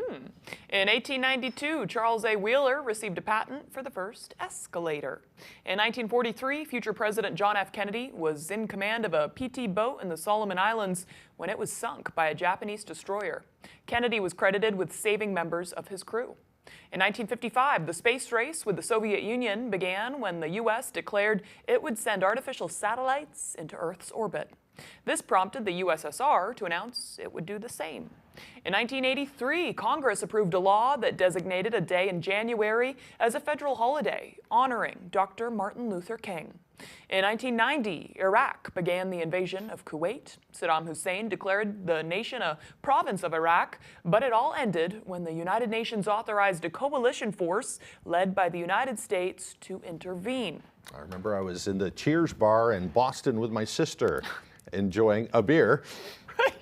In 1892, Charles A. Wheeler received a patent for the first escalator. In 1943, future President John F. Kennedy was in command of a PT boat in the Solomon Islands when it was sunk by a Japanese destroyer. Kennedy was credited with saving members of his crew. In 1955, the space race with the Soviet Union began when the U.S. declared it would send artificial satellites into Earth's orbit. This prompted the USSR to announce it would do the same. In 1983, Congress approved a law that designated a day in January as a federal holiday, honoring Dr. Martin Luther King. In 1990, Iraq began the invasion of Kuwait. Saddam Hussein declared the nation a province of Iraq, but it all ended when the United Nations authorized a coalition force led by the United States to intervene. I remember I was in the Cheers bar in Boston with my sister, enjoying a beer.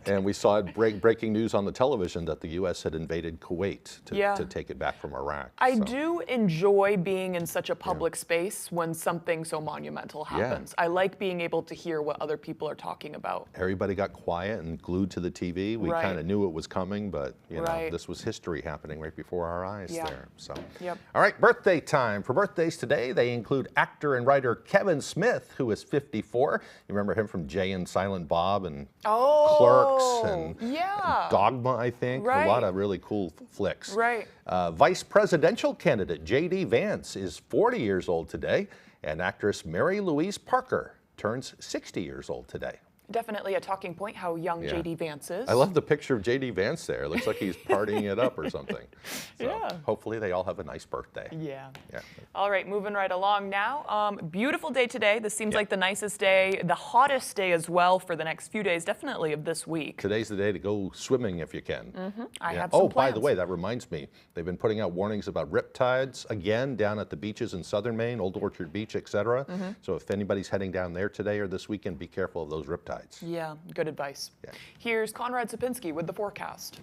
And we saw it breaking news on the television that the U.S. had invaded Kuwait to take it back from Iraq. I do enjoy being in such a public space when something so monumental happens. I like being able to hear what other people are talking about. Everybody got quiet and glued to the TV. We kind of knew it was coming, but you know, this was history happening right before our eyes there. So, all right, birthday time. For birthdays today, they include actor and writer Kevin Smith, who is 54. You remember him from Jay and Silent Bob and Clerks Clerks and yeah. Dogma, I think. Right. A lot of really cool flicks. Right. Vice presidential candidate J.D. Vance is 40 years old today, and actress Mary Louise Parker turns 60 years old today. Definitely a talking point how young Yeah. J.D. Vance is. I love the picture of J.D. Vance there. It looks like he's partying it up or something. So Yeah. hopefully they all have a nice birthday. Yeah. Yeah. All right, moving right along now. Beautiful day today. This seems like the nicest day, the hottest day as well for the next few days, definitely of this week. Today's the day to go swimming if you can. I Yeah. have some Oh, by plans. the way, that reminds me, they've been putting out warnings about riptides again down at the beaches in southern Maine, Old Orchard Beach, etc. So if anybody's heading down there today or this weekend, be careful of those riptides. Yeah, good advice. Yeah. Here's Conrad Sapinski with the forecast.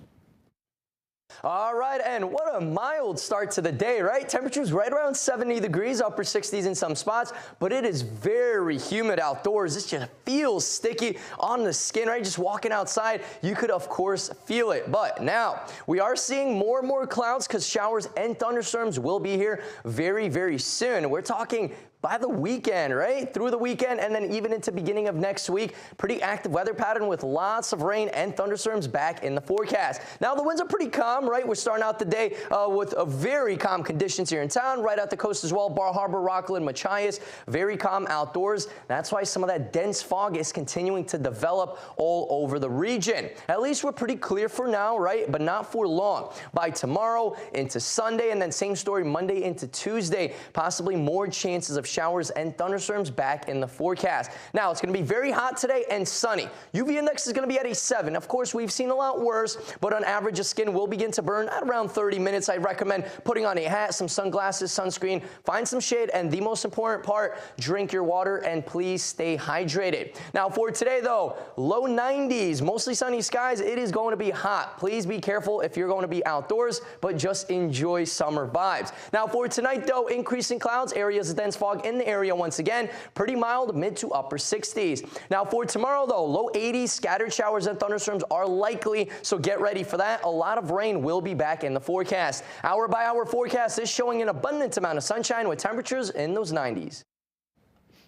All right, and what a mild start to the day, right? Temperatures right around 70 degrees, upper 60s in some spots, but it is very humid outdoors. This just feels sticky on the skin, right? Just walking outside, you could, of course, feel it. But now, we are seeing more and more clouds because showers and thunderstorms will be here very, very soon. We're talking by the weekend, right? Through the weekend and then even into beginning of next week. Pretty active weather pattern with lots of rain and thunderstorms back in the forecast. Now the winds are pretty calm, right? We're starting out the day with a very calm conditions here in town, right at the coast as well. Bar Harbor, Rockland, Machias, very calm outdoors. That's why some of that dense fog is continuing to develop all over the region. At least we're pretty clear for now, right? But not for long. By tomorrow into Sunday, and then same story Monday into Tuesday, possibly more chances of showers and thunderstorms back in the forecast. Now, it's going to be very hot today and sunny. UV index is going to be at a 7. Of course, we've seen a lot worse, but on average, the skin will begin to burn at around 30 minutes. I recommend putting on a hat, some sunglasses, sunscreen, find some shade, and the most important part, drink your water and please stay hydrated. Now, for today, though, low 90s, mostly sunny skies. It is going to be hot. Please be careful if you're going to be outdoors, but just enjoy summer vibes. Now, for tonight, though, increasing clouds, areas of dense fog in the area once again, pretty mild, mid to upper 60s. Now for tomorrow though, low 80s, scattered showers and thunderstorms are likely, so get ready for that. A lot of rain will be back in the forecast. Hour by hour forecast is showing an abundant amount of sunshine with temperatures in those 90s.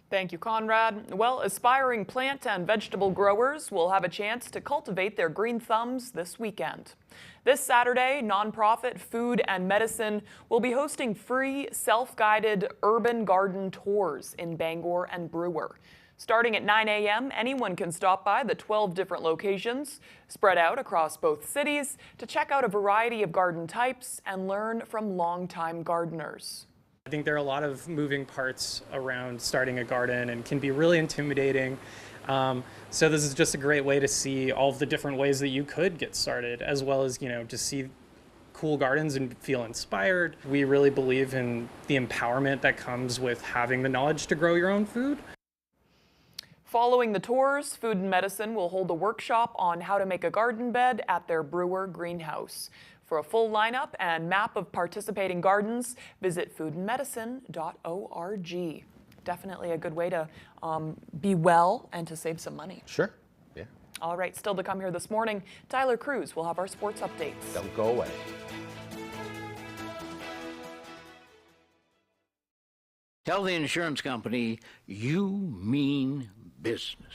Thank you, Conrad. Well, aspiring plant and vegetable growers will have a chance to cultivate their green thumbs this weekend. This Saturday, nonprofit Food and Medicine will be hosting free, self-guided urban garden tours in Bangor and Brewer. Starting at 9 a.m., anyone can stop by the 12 different locations spread out across both cities to check out a variety of garden types and learn from longtime gardeners. I think there are a lot of moving parts around starting a garden and can be really intimidating. So this is just a great way to see all of the different ways that you could get started, as well as, just see cool gardens and feel inspired. We really believe in the empowerment that comes with having the knowledge to grow your own food. Following the tours, Food and Medicine will hold a workshop on how to make a garden bed at their Brewer greenhouse. For a full lineup and map of participating gardens, visit foodandmedicine.org. Definitely a good way to be well and to save some money. Sure, yeah. All right, still to come here this morning, Tyler Cruz will have our sports updates. Don't go away. Tell the insurance company you mean business.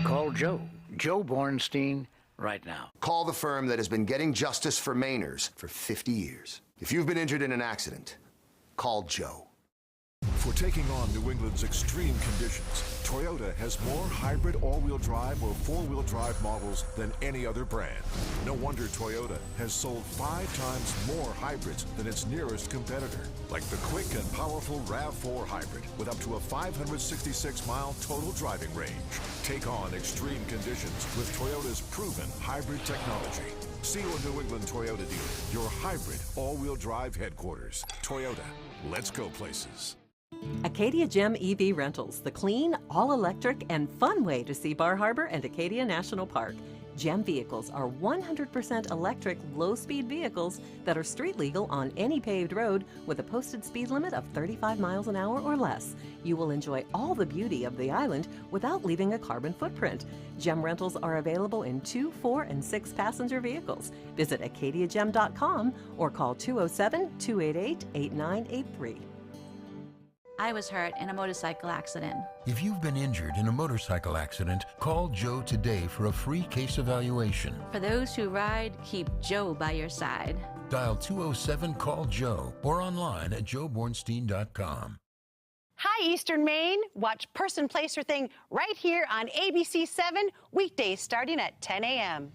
Call Joe Bornstein, right now. Call the firm that has been getting justice for Mainers for 50 years. If you've been injured in an accident, call Joe. For taking on New England's extreme conditions, Toyota has more hybrid all-wheel drive or four-wheel drive models than any other brand. No wonder Toyota has sold 5 times more hybrids than its nearest competitor, like the quick and powerful RAV4 hybrid with up to a 566-mile total driving range. Take on extreme conditions with Toyota's proven hybrid technology. See your New England Toyota dealer, your hybrid all-wheel drive headquarters. Toyota, let's go places. Acadia Gem EV Rentals, the clean, all-electric, and fun way to see Bar Harbor and Acadia National Park. Gem vehicles are 100% electric, low-speed vehicles that are street legal on any paved road with a posted speed limit of 35 miles an hour or less. You will enjoy all the beauty of the island without leaving a carbon footprint. Gem rentals are available in 2, 4, and 6 passenger vehicles. Visit acadiagem.com or call 207-288-8983. I was hurt in a motorcycle accident. If you've been injured in a motorcycle accident, call Joe today for a free case evaluation. For those who ride, keep Joe by your side. Dial 207-CALL-JOE or online at joebornstein.com. Hi, Eastern Maine. Watch Person, Place, or Thing right here on ABC 7, weekdays starting at 10 a.m.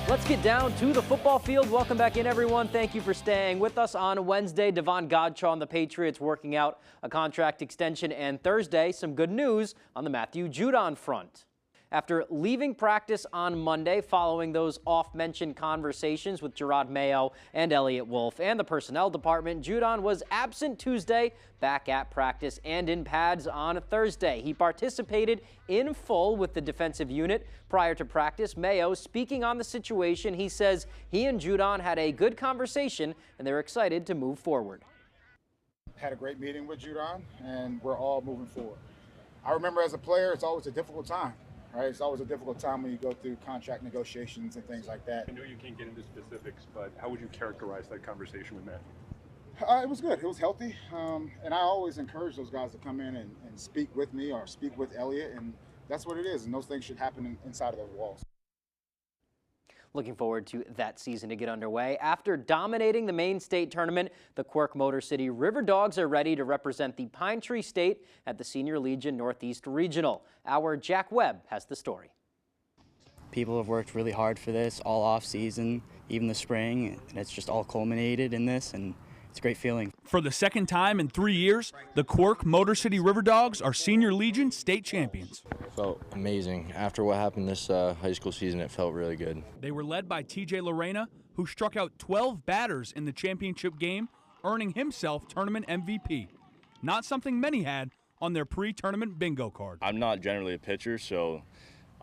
Let's get down to the football field. Welcome back in, everyone. Thank you for staying with us on Wednesday. Devon Godchaux and the Patriots working out a contract extension, and Thursday, some good news on the Matthew Judon front. After leaving practice on Monday following those off-mentioned conversations with Gerard Mayo and Elliott Wolf and the personnel department, Judon was absent Tuesday, back at practice and in pads on Thursday. He participated in full with the defensive unit prior to practice. Mayo, speaking on the situation, he says he and Judon had a good conversation and they're excited to move forward. Had a great meeting with Judon and we're all moving forward. I remember as a player, it's always a difficult time. Right, it's always a difficult time when you go through contract negotiations and things like that. I know you can't get into specifics, but how would you characterize that conversation with Matthew? It was good. It was healthy. And I always encourage those guys to come in and speak with me or speak with Elliott. And that's what it is. And those things should happen inside of the walls. Looking forward to that season to get underway. After dominating the main state tournament, the Quirk Motor City River Dogs are ready to represent the Pine Tree State at the Senior Legion Northeast Regional. Our Jack Webb has the story. People have worked really hard for this all off season, even the spring, and it's just all culminated in this, and it's a great feeling. For the second time in 3 years, the Quirk Motor City River Dogs are Senior Legion state champions. It felt amazing. After what happened this high school season, it felt really good. They were led by TJ Lorena, who struck out 12 batters in the championship game, earning himself tournament MVP. Not something many had on their pre-tournament bingo card. I'm not generally a pitcher, so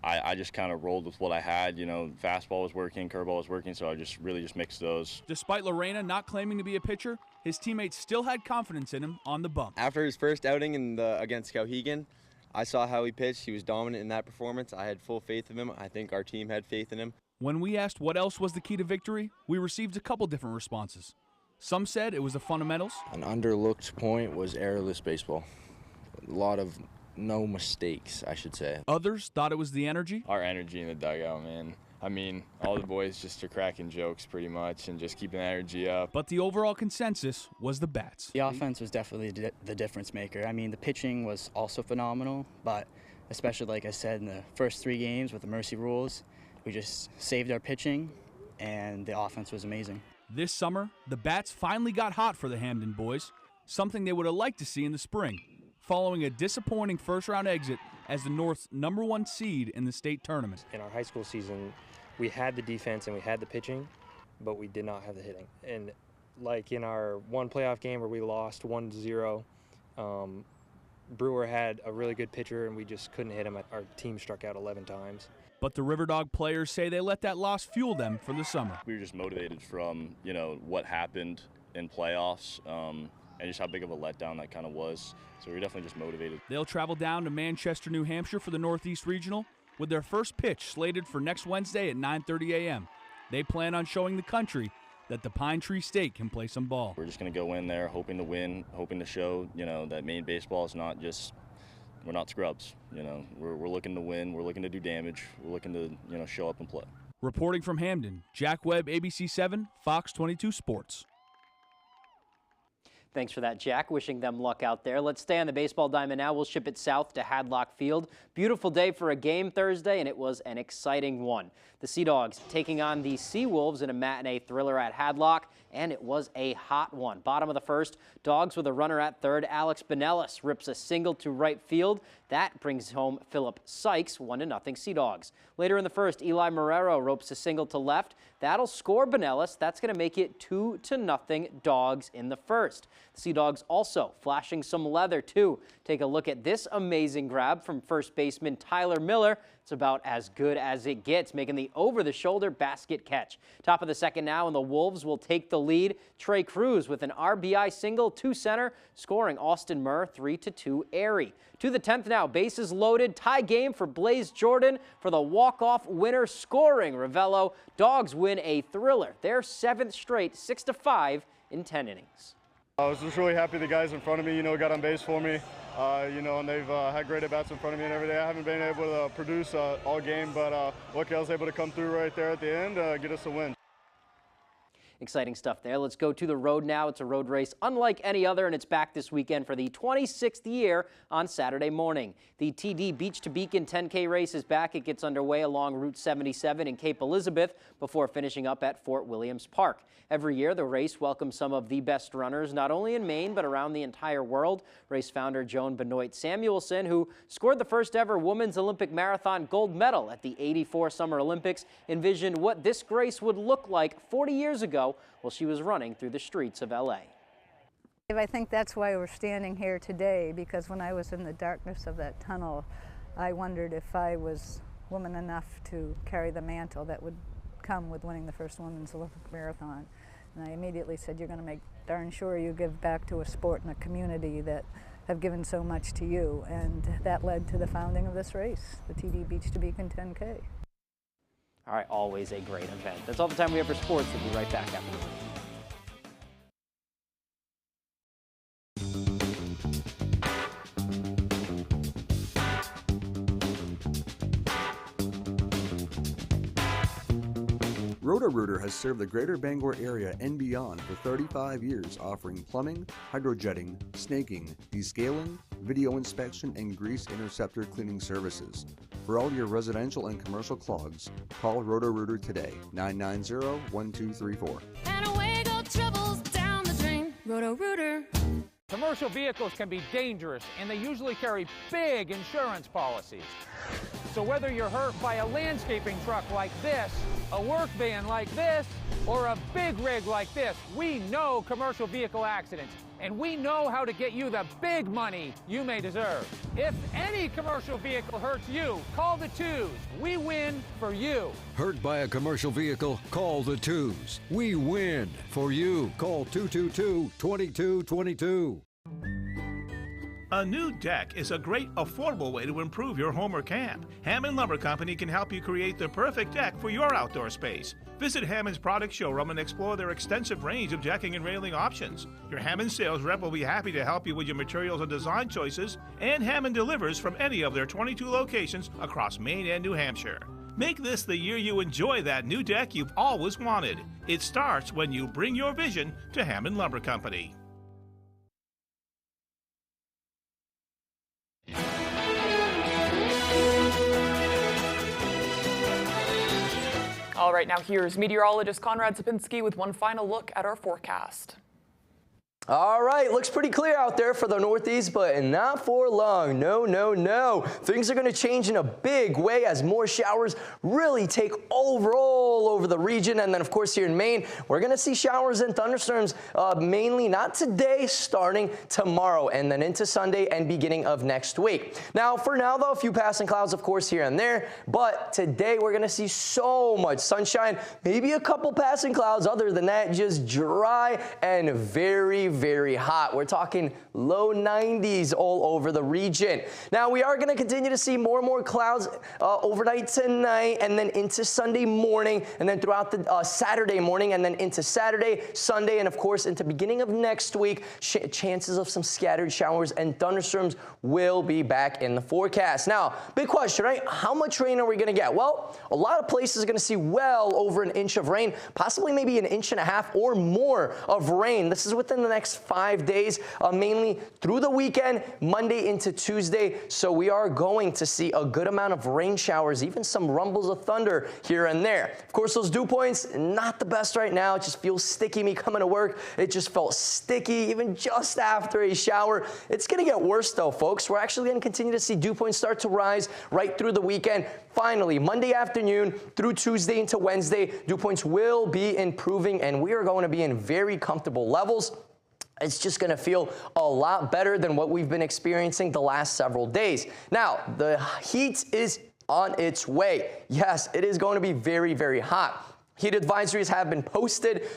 I just kind of rolled with what I had. You know, fastball was working, curveball was working, so I just really mixed those. Despite Lorena not claiming to be a pitcher, his teammates still had confidence in him on the bump. After his first outing against Skowhegan, I saw how he pitched. He was dominant in that performance. I had full faith in him. I think our team had faith in him. When we asked what else was the key to victory, we received a couple different responses. Some said it was the fundamentals. An underlooked point was errorless baseball. A lot of no mistakes, I should say. Others thought it was the energy. Our energy in the dugout, man. I mean, all the boys just are cracking jokes pretty much and just keeping the energy up. But the overall consensus was the bats. The offense was definitely the difference maker. I mean, the pitching was also phenomenal, but especially, like I said, in the first 3 games with the mercy rules, we just saved our pitching, and the offense was amazing. This summer, the bats finally got hot for the Hamden boys, something they would have liked to see in the spring, following a disappointing first-round exit as the North's #1 seed in the state tournament. In our high school season, we had the defense and we had the pitching, but we did not have the hitting. And like in our one playoff game where we lost 1-0, Brewer had a really good pitcher and we just couldn't hit him. Our team struck out 11 times. But the River Dog players say they let that loss fuel them for the summer. We were just motivated from, you know, what happened in playoffs and just how big of a letdown that kind of was. So we were definitely just motivated. They'll travel down to Manchester, New Hampshire for the Northeast Regional with their first pitch slated for next Wednesday at 9:30 a.m. They plan on showing the country that the Pine Tree State can play some ball. We're just going to go in there hoping to win, hoping to show, you know, that Maine baseball is not just, we're not scrubs. You know, we're looking to win, we're looking to do damage, we're looking to, you know, show up and play. Reporting from Hamden, Jack Webb, ABC 7, Fox 22 Sports. Thanks for that, Jack. Wishing them luck out there. Let's stay on the baseball diamond now. We'll ship it south to Hadlock Field. Beautiful day for a game Thursday, and it was an exciting one. The Sea Dogs taking on the Sea Wolves in a matinee thriller at Hadlock, and it was a hot one. Bottom of the first, Dogs with a runner at third. Alex Benellis rips a single to right field. That brings home Philip Sykes, 1-0 Sea Dogs. Later in the first, Eli Marrero ropes a single to left. That'll score Benellis. That's going to make it 2-0 Dogs in the first. The Sea Dogs also flashing some leather, too. Take a look at this amazing grab from first baseman Tyler Miller. It's about as good as it gets, making the over-the-shoulder basket catch. Top of the second now, and the Wolves will take the lead. Trey Cruz with an RBI single to center, scoring Austin Murr 3-2 Airy. To the 10th now, bases loaded, tie game for Blaze Jordan for the walk-off winner, scoring Ravello. Dogs win a thriller, their 7th straight, 6-5 in 10 innings. I was just really happy the guys in front of me, got on base for me, and they've had great at-bats in front of me and every day. I haven't been able to produce all game, but lucky I was able to come through right there at the end, get us a win. Exciting stuff there. Let's go to the road now. It's a road race unlike any other, and it's back this weekend for the 26th year on Saturday morning. The TD Beach to Beacon 10K race is back. It gets underway along Route 77 in Cape Elizabeth before finishing up at Fort Williams Park. Every year, the race welcomes some of the best runners, not only in Maine, but around the entire world. Race founder Joan Benoit Samuelson, who scored the first ever women's Olympic marathon gold medal at the '84 Summer Olympics, envisioned what this race would look like 40 years ago while she was running through the streets of LA. I think that's why we're standing here today, because when I was in the darkness of that tunnel, I wondered if I was woman enough to carry the mantle that would come with winning the first women's Olympic marathon. And I immediately said, you're going to make darn sure you give back to a sport and a community that have given so much to you. And that led to the founding of this race, the TD Beach to Beacon 10K. All right, always a great event. That's all the time we have for sports. We'll be right back after the break. Roto-Rooter has served the greater Bangor area and beyond for 35 years, offering plumbing, hydrojetting, snaking, descaling, video inspection, and grease interceptor cleaning services. For all your residential and commercial clogs, call Roto-Rooter today, 990-1234. And away go troubles down the drain. Roto-Rooter. Commercial vehicles can be dangerous, and they usually carry big insurance policies. So whether you're hurt by a landscaping truck like this, a work van like this, or a big rig like this, we know commercial vehicle accidents, and we know how to get you the big money you may deserve. If any commercial vehicle hurts you, call the twos. We win for you. Hurt by a commercial vehicle? Call the twos. We win for you. Call 222-2222. A new deck is a great, affordable way to improve your home or camp. Hammond Lumber Company can help you create the perfect deck for your outdoor space. Visit Hammond's product showroom and explore their extensive range of decking and railing options. Your Hammond sales rep will be happy to help you with your materials and design choices, and Hammond delivers from any of their 22 locations across Maine and New Hampshire. Make this the year you enjoy that new deck you've always wanted. It starts when you bring your vision to Hammond Lumber Company. All right, now here's meteorologist Conrad Sapinski with one final look at our forecast. All right, looks pretty clear out there for the Northeast, but not for long. No. Things are going to change in a big way as more showers really take all over the region. And then, of course, here in Maine, we're going to see showers and thunderstorms mainly not today, starting tomorrow, and then into Sunday and beginning of next week. Now, for now, though, a few passing clouds, of course, here and there. But today, we're going to see so much sunshine, maybe a couple passing clouds. Other than that, just dry and very hot. We're talking low 90s all over the region. Now, we are going to continue to see more and more clouds overnight tonight, and then into Sunday morning, and then throughout the Saturday morning, and then into Saturday, Sunday, and of course into beginning of next week. Chances of some scattered showers and thunderstorms will be back in the forecast. Now, big question, right? How much rain are we going to get? Well, a lot of places are going to see well over an inch of rain, possibly maybe an inch and a half or more of rain. This is within the next 5 days, mainly through the weekend, Monday into Tuesday. So we are going to see a good amount of rain showers, even some rumbles of thunder here and there. Of course, those dew points, not the best right now. It just feels sticky. Me coming to work, it just felt sticky even just after a shower. It's going to get worse though, folks. We're actually going to continue to see dew points start to rise right through the weekend. Finally, Monday afternoon through Tuesday into Wednesday, dew points will be improving, and we are going to be in very comfortable levels. It's just going to feel a lot better than what we've been experiencing the last several days. Now, the heat is on its way. Yes, it is going to be very, very hot. Heat advisories have been posted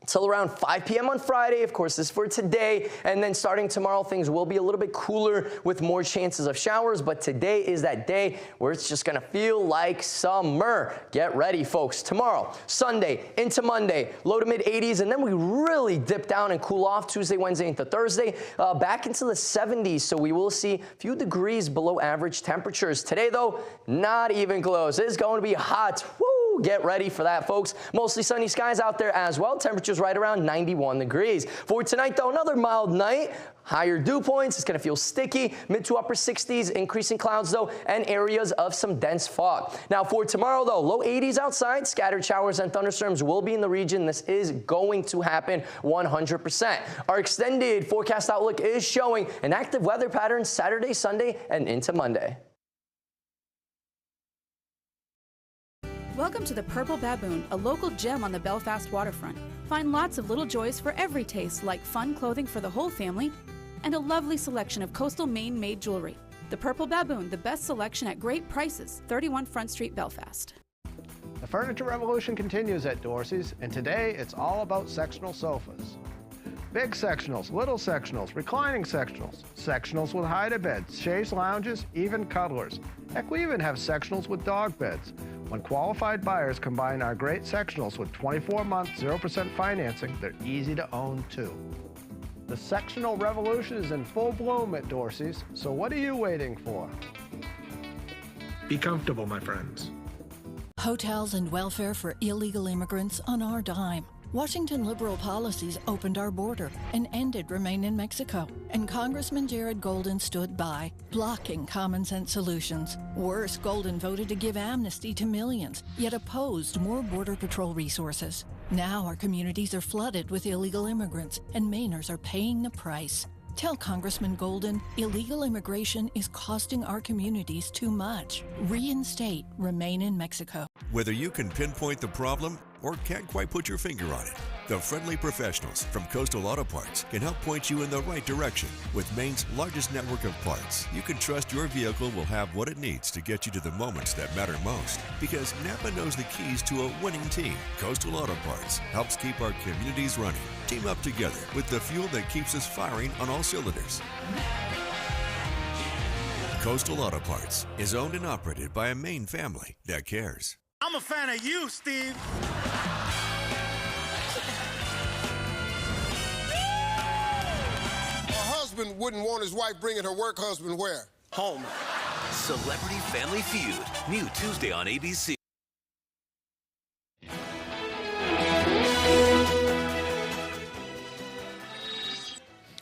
till around 5 p.m. on Friday. Of course, this is for today. And then starting tomorrow, things will be a little bit cooler with more chances of showers. But today is that day where it's just going to feel like summer. Get ready, folks. Tomorrow, Sunday into Monday, low to mid 80s. And then we really dip down and cool off Tuesday, Wednesday into Thursday, back into the 70s. So we will see a few degrees below average temperatures. Today, though, not even close. It's going to be hot. Woo! Get ready for that, folks. Mostly sunny skies out there as well. Temperatures right around 91 degrees. For tonight, though, another mild night. Higher dew points. It's going to feel sticky. Mid to upper 60s. Increasing clouds, though, and areas of some dense fog. Now, for tomorrow, though, low 80s outside. Scattered showers and thunderstorms will be in the region. This is going to happen 100%. Our extended forecast outlook is showing an active weather pattern Saturday, Sunday, and into Monday. Welcome to the Purple Baboon, a local gem on the Belfast waterfront. Find lots of little joys for every taste, like fun clothing for the whole family and a lovely selection of coastal Maine-made jewelry. The Purple Baboon, the best selection at great prices, 31 Front Street, Belfast. The furniture revolution continues at Dorsey's, and today it's all about sectional sofas. Big sectionals, little sectionals, reclining sectionals, sectionals with hide-a-beds, chaise lounges, even cuddlers. Heck, we even have sectionals with dog beds. When qualified buyers combine our great sectionals with 24-month 0% financing, they're easy to own too. The sectional revolution is in full bloom at Dorsey's, so what are you waiting for? Be comfortable, my friends. Hotels and welfare for illegal immigrants on our dime. Washington liberal policies opened our border and ended Remain in Mexico. And Congressman Jared Golden stood by, blocking common sense solutions. Worse, Golden voted to give amnesty to millions, yet opposed more Border Patrol resources. Now our communities are flooded with illegal immigrants, and Mainers are paying the price. Tell Congressman Golden, illegal immigration is costing our communities too much. Reinstate Remain in Mexico. Whether you can pinpoint the problem or can't quite put your finger on it, the friendly professionals from Coastal Auto Parts can help point you in the right direction. With Maine's largest network of parts, you can trust your vehicle will have what it needs to get you to the moments that matter most. Because Napa knows the keys to a winning team. Coastal Auto Parts helps keep our communities running. Team up together with the fuel that keeps us firing on all cylinders. Coastal Auto Parts is owned and operated by a Maine family that cares. I'm a fan of you, Steve. A husband wouldn't want his wife bringing her work husband where? Home. Celebrity Family Feud. New Tuesday on ABC.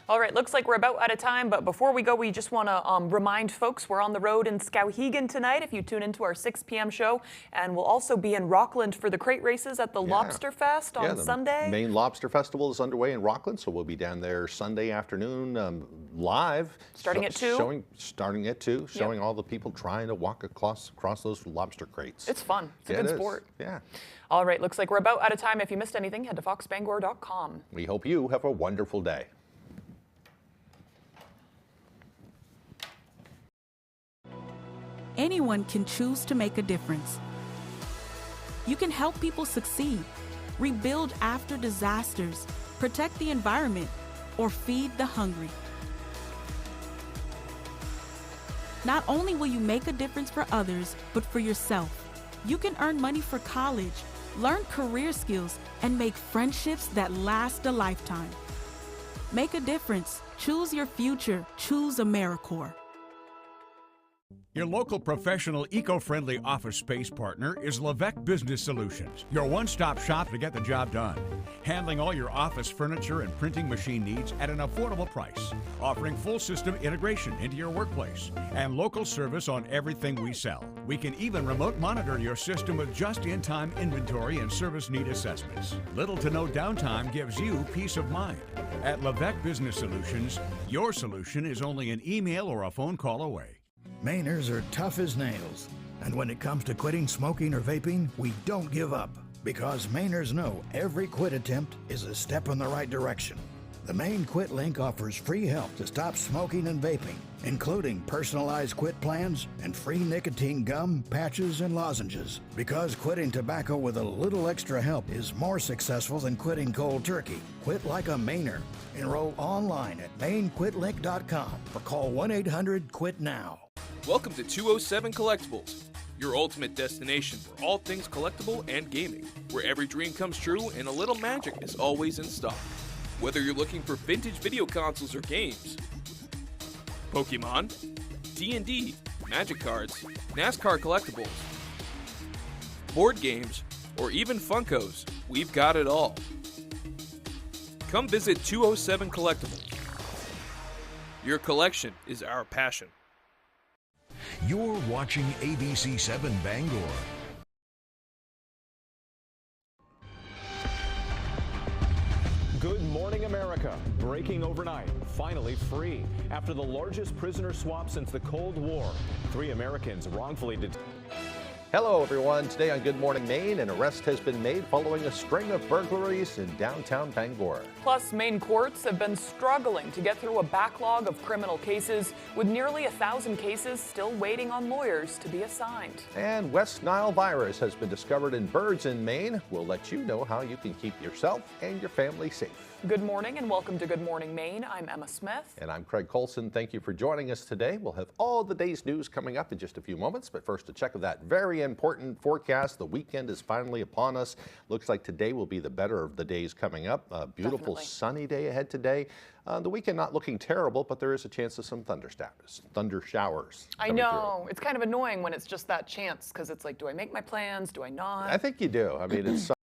All right, looks like we're about out of time, but before we go, we just want to remind folks we're on the road in Skowhegan tonight if you tune into our 6 p.m. show, and we'll also be in Rockland for the crate races at the Lobster Fest on Sunday. Maine Lobster Festival is underway in Rockland, so we'll be down there Sunday afternoon live. Starting at 2? Starting at 2, showing all the people trying to walk across those lobster crates. It's fun. It's a good sport. Yeah. All right, looks like we're about out of time. If you missed anything, head to foxbangor.com. We hope you have a wonderful day. Anyone can choose to make a difference. You can help people succeed, rebuild after disasters, protect the environment, or feed the hungry. Not only will you make a difference for others, but for yourself. You can earn money for college, learn career skills, and make friendships that last a lifetime. Make a difference. Choose your future. Choose AmeriCorps. Your local professional eco-friendly office space partner is Levesque Business Solutions, your one-stop shop to get the job done. Handling all your office furniture and printing machine needs at an affordable price. Offering full system integration into your workplace and local service on everything we sell. We can even remote monitor your system with just-in-time inventory and service need assessments. Little to no downtime gives you peace of mind. At Levesque Business Solutions, your solution is only an email or a phone call away. Mainers are tough as nails, and when it comes to quitting smoking or vaping, we don't give up, because Mainers know every quit attempt is a step in the right direction. The Maine Quit link offers free help to stop smoking and vaping, including personalized quit plans and free nicotine gum, patches, and lozenges. Because quitting tobacco with a little extra help is more successful than quitting cold turkey. Quit like a Mainer. Enroll online at MaineQuitLink.com or call 1-800-QUIT-NOW. Welcome to 207 Collectibles, your ultimate destination for all things collectible and gaming, where every dream comes true and a little magic is always in stock. Whether you're looking for vintage video consoles or games, Pokemon, D&D, Magic cards, NASCAR collectibles, board games, or even Funkos, we've got it all. Come visit 207 Collectibles. Your collection is our passion. You're watching ABC 7 Bangor. Good morning, America. Breaking overnight, finally free. After the largest prisoner swap since the Cold War, 3 Americans wrongfully detained. Hello, everyone. Today on Good Morning Maine, an arrest has been made following a string of burglaries in downtown Bangor. Plus, Maine courts have been struggling to get through a backlog of criminal cases, with nearly 1,000 cases still waiting on lawyers to be assigned. And West Nile virus has been discovered in birds in Maine. We'll let you know how you can keep yourself and your family safe. Good morning and welcome to Good Morning Maine. I'm Emma Smith. And I'm Craig Colson. Thank you for joining us today. We'll have all the day's news coming up in just a few moments. But first, a check of that very important forecast. The weekend is finally upon us. Looks like today will be the better of the days coming up. A beautiful sunny day ahead today. The weekend not looking terrible, but there is a chance of some thunder showers. I know. It's kind of annoying when it's just that chance because it's like, do I make my plans? Do I not? I think you do. I mean, it's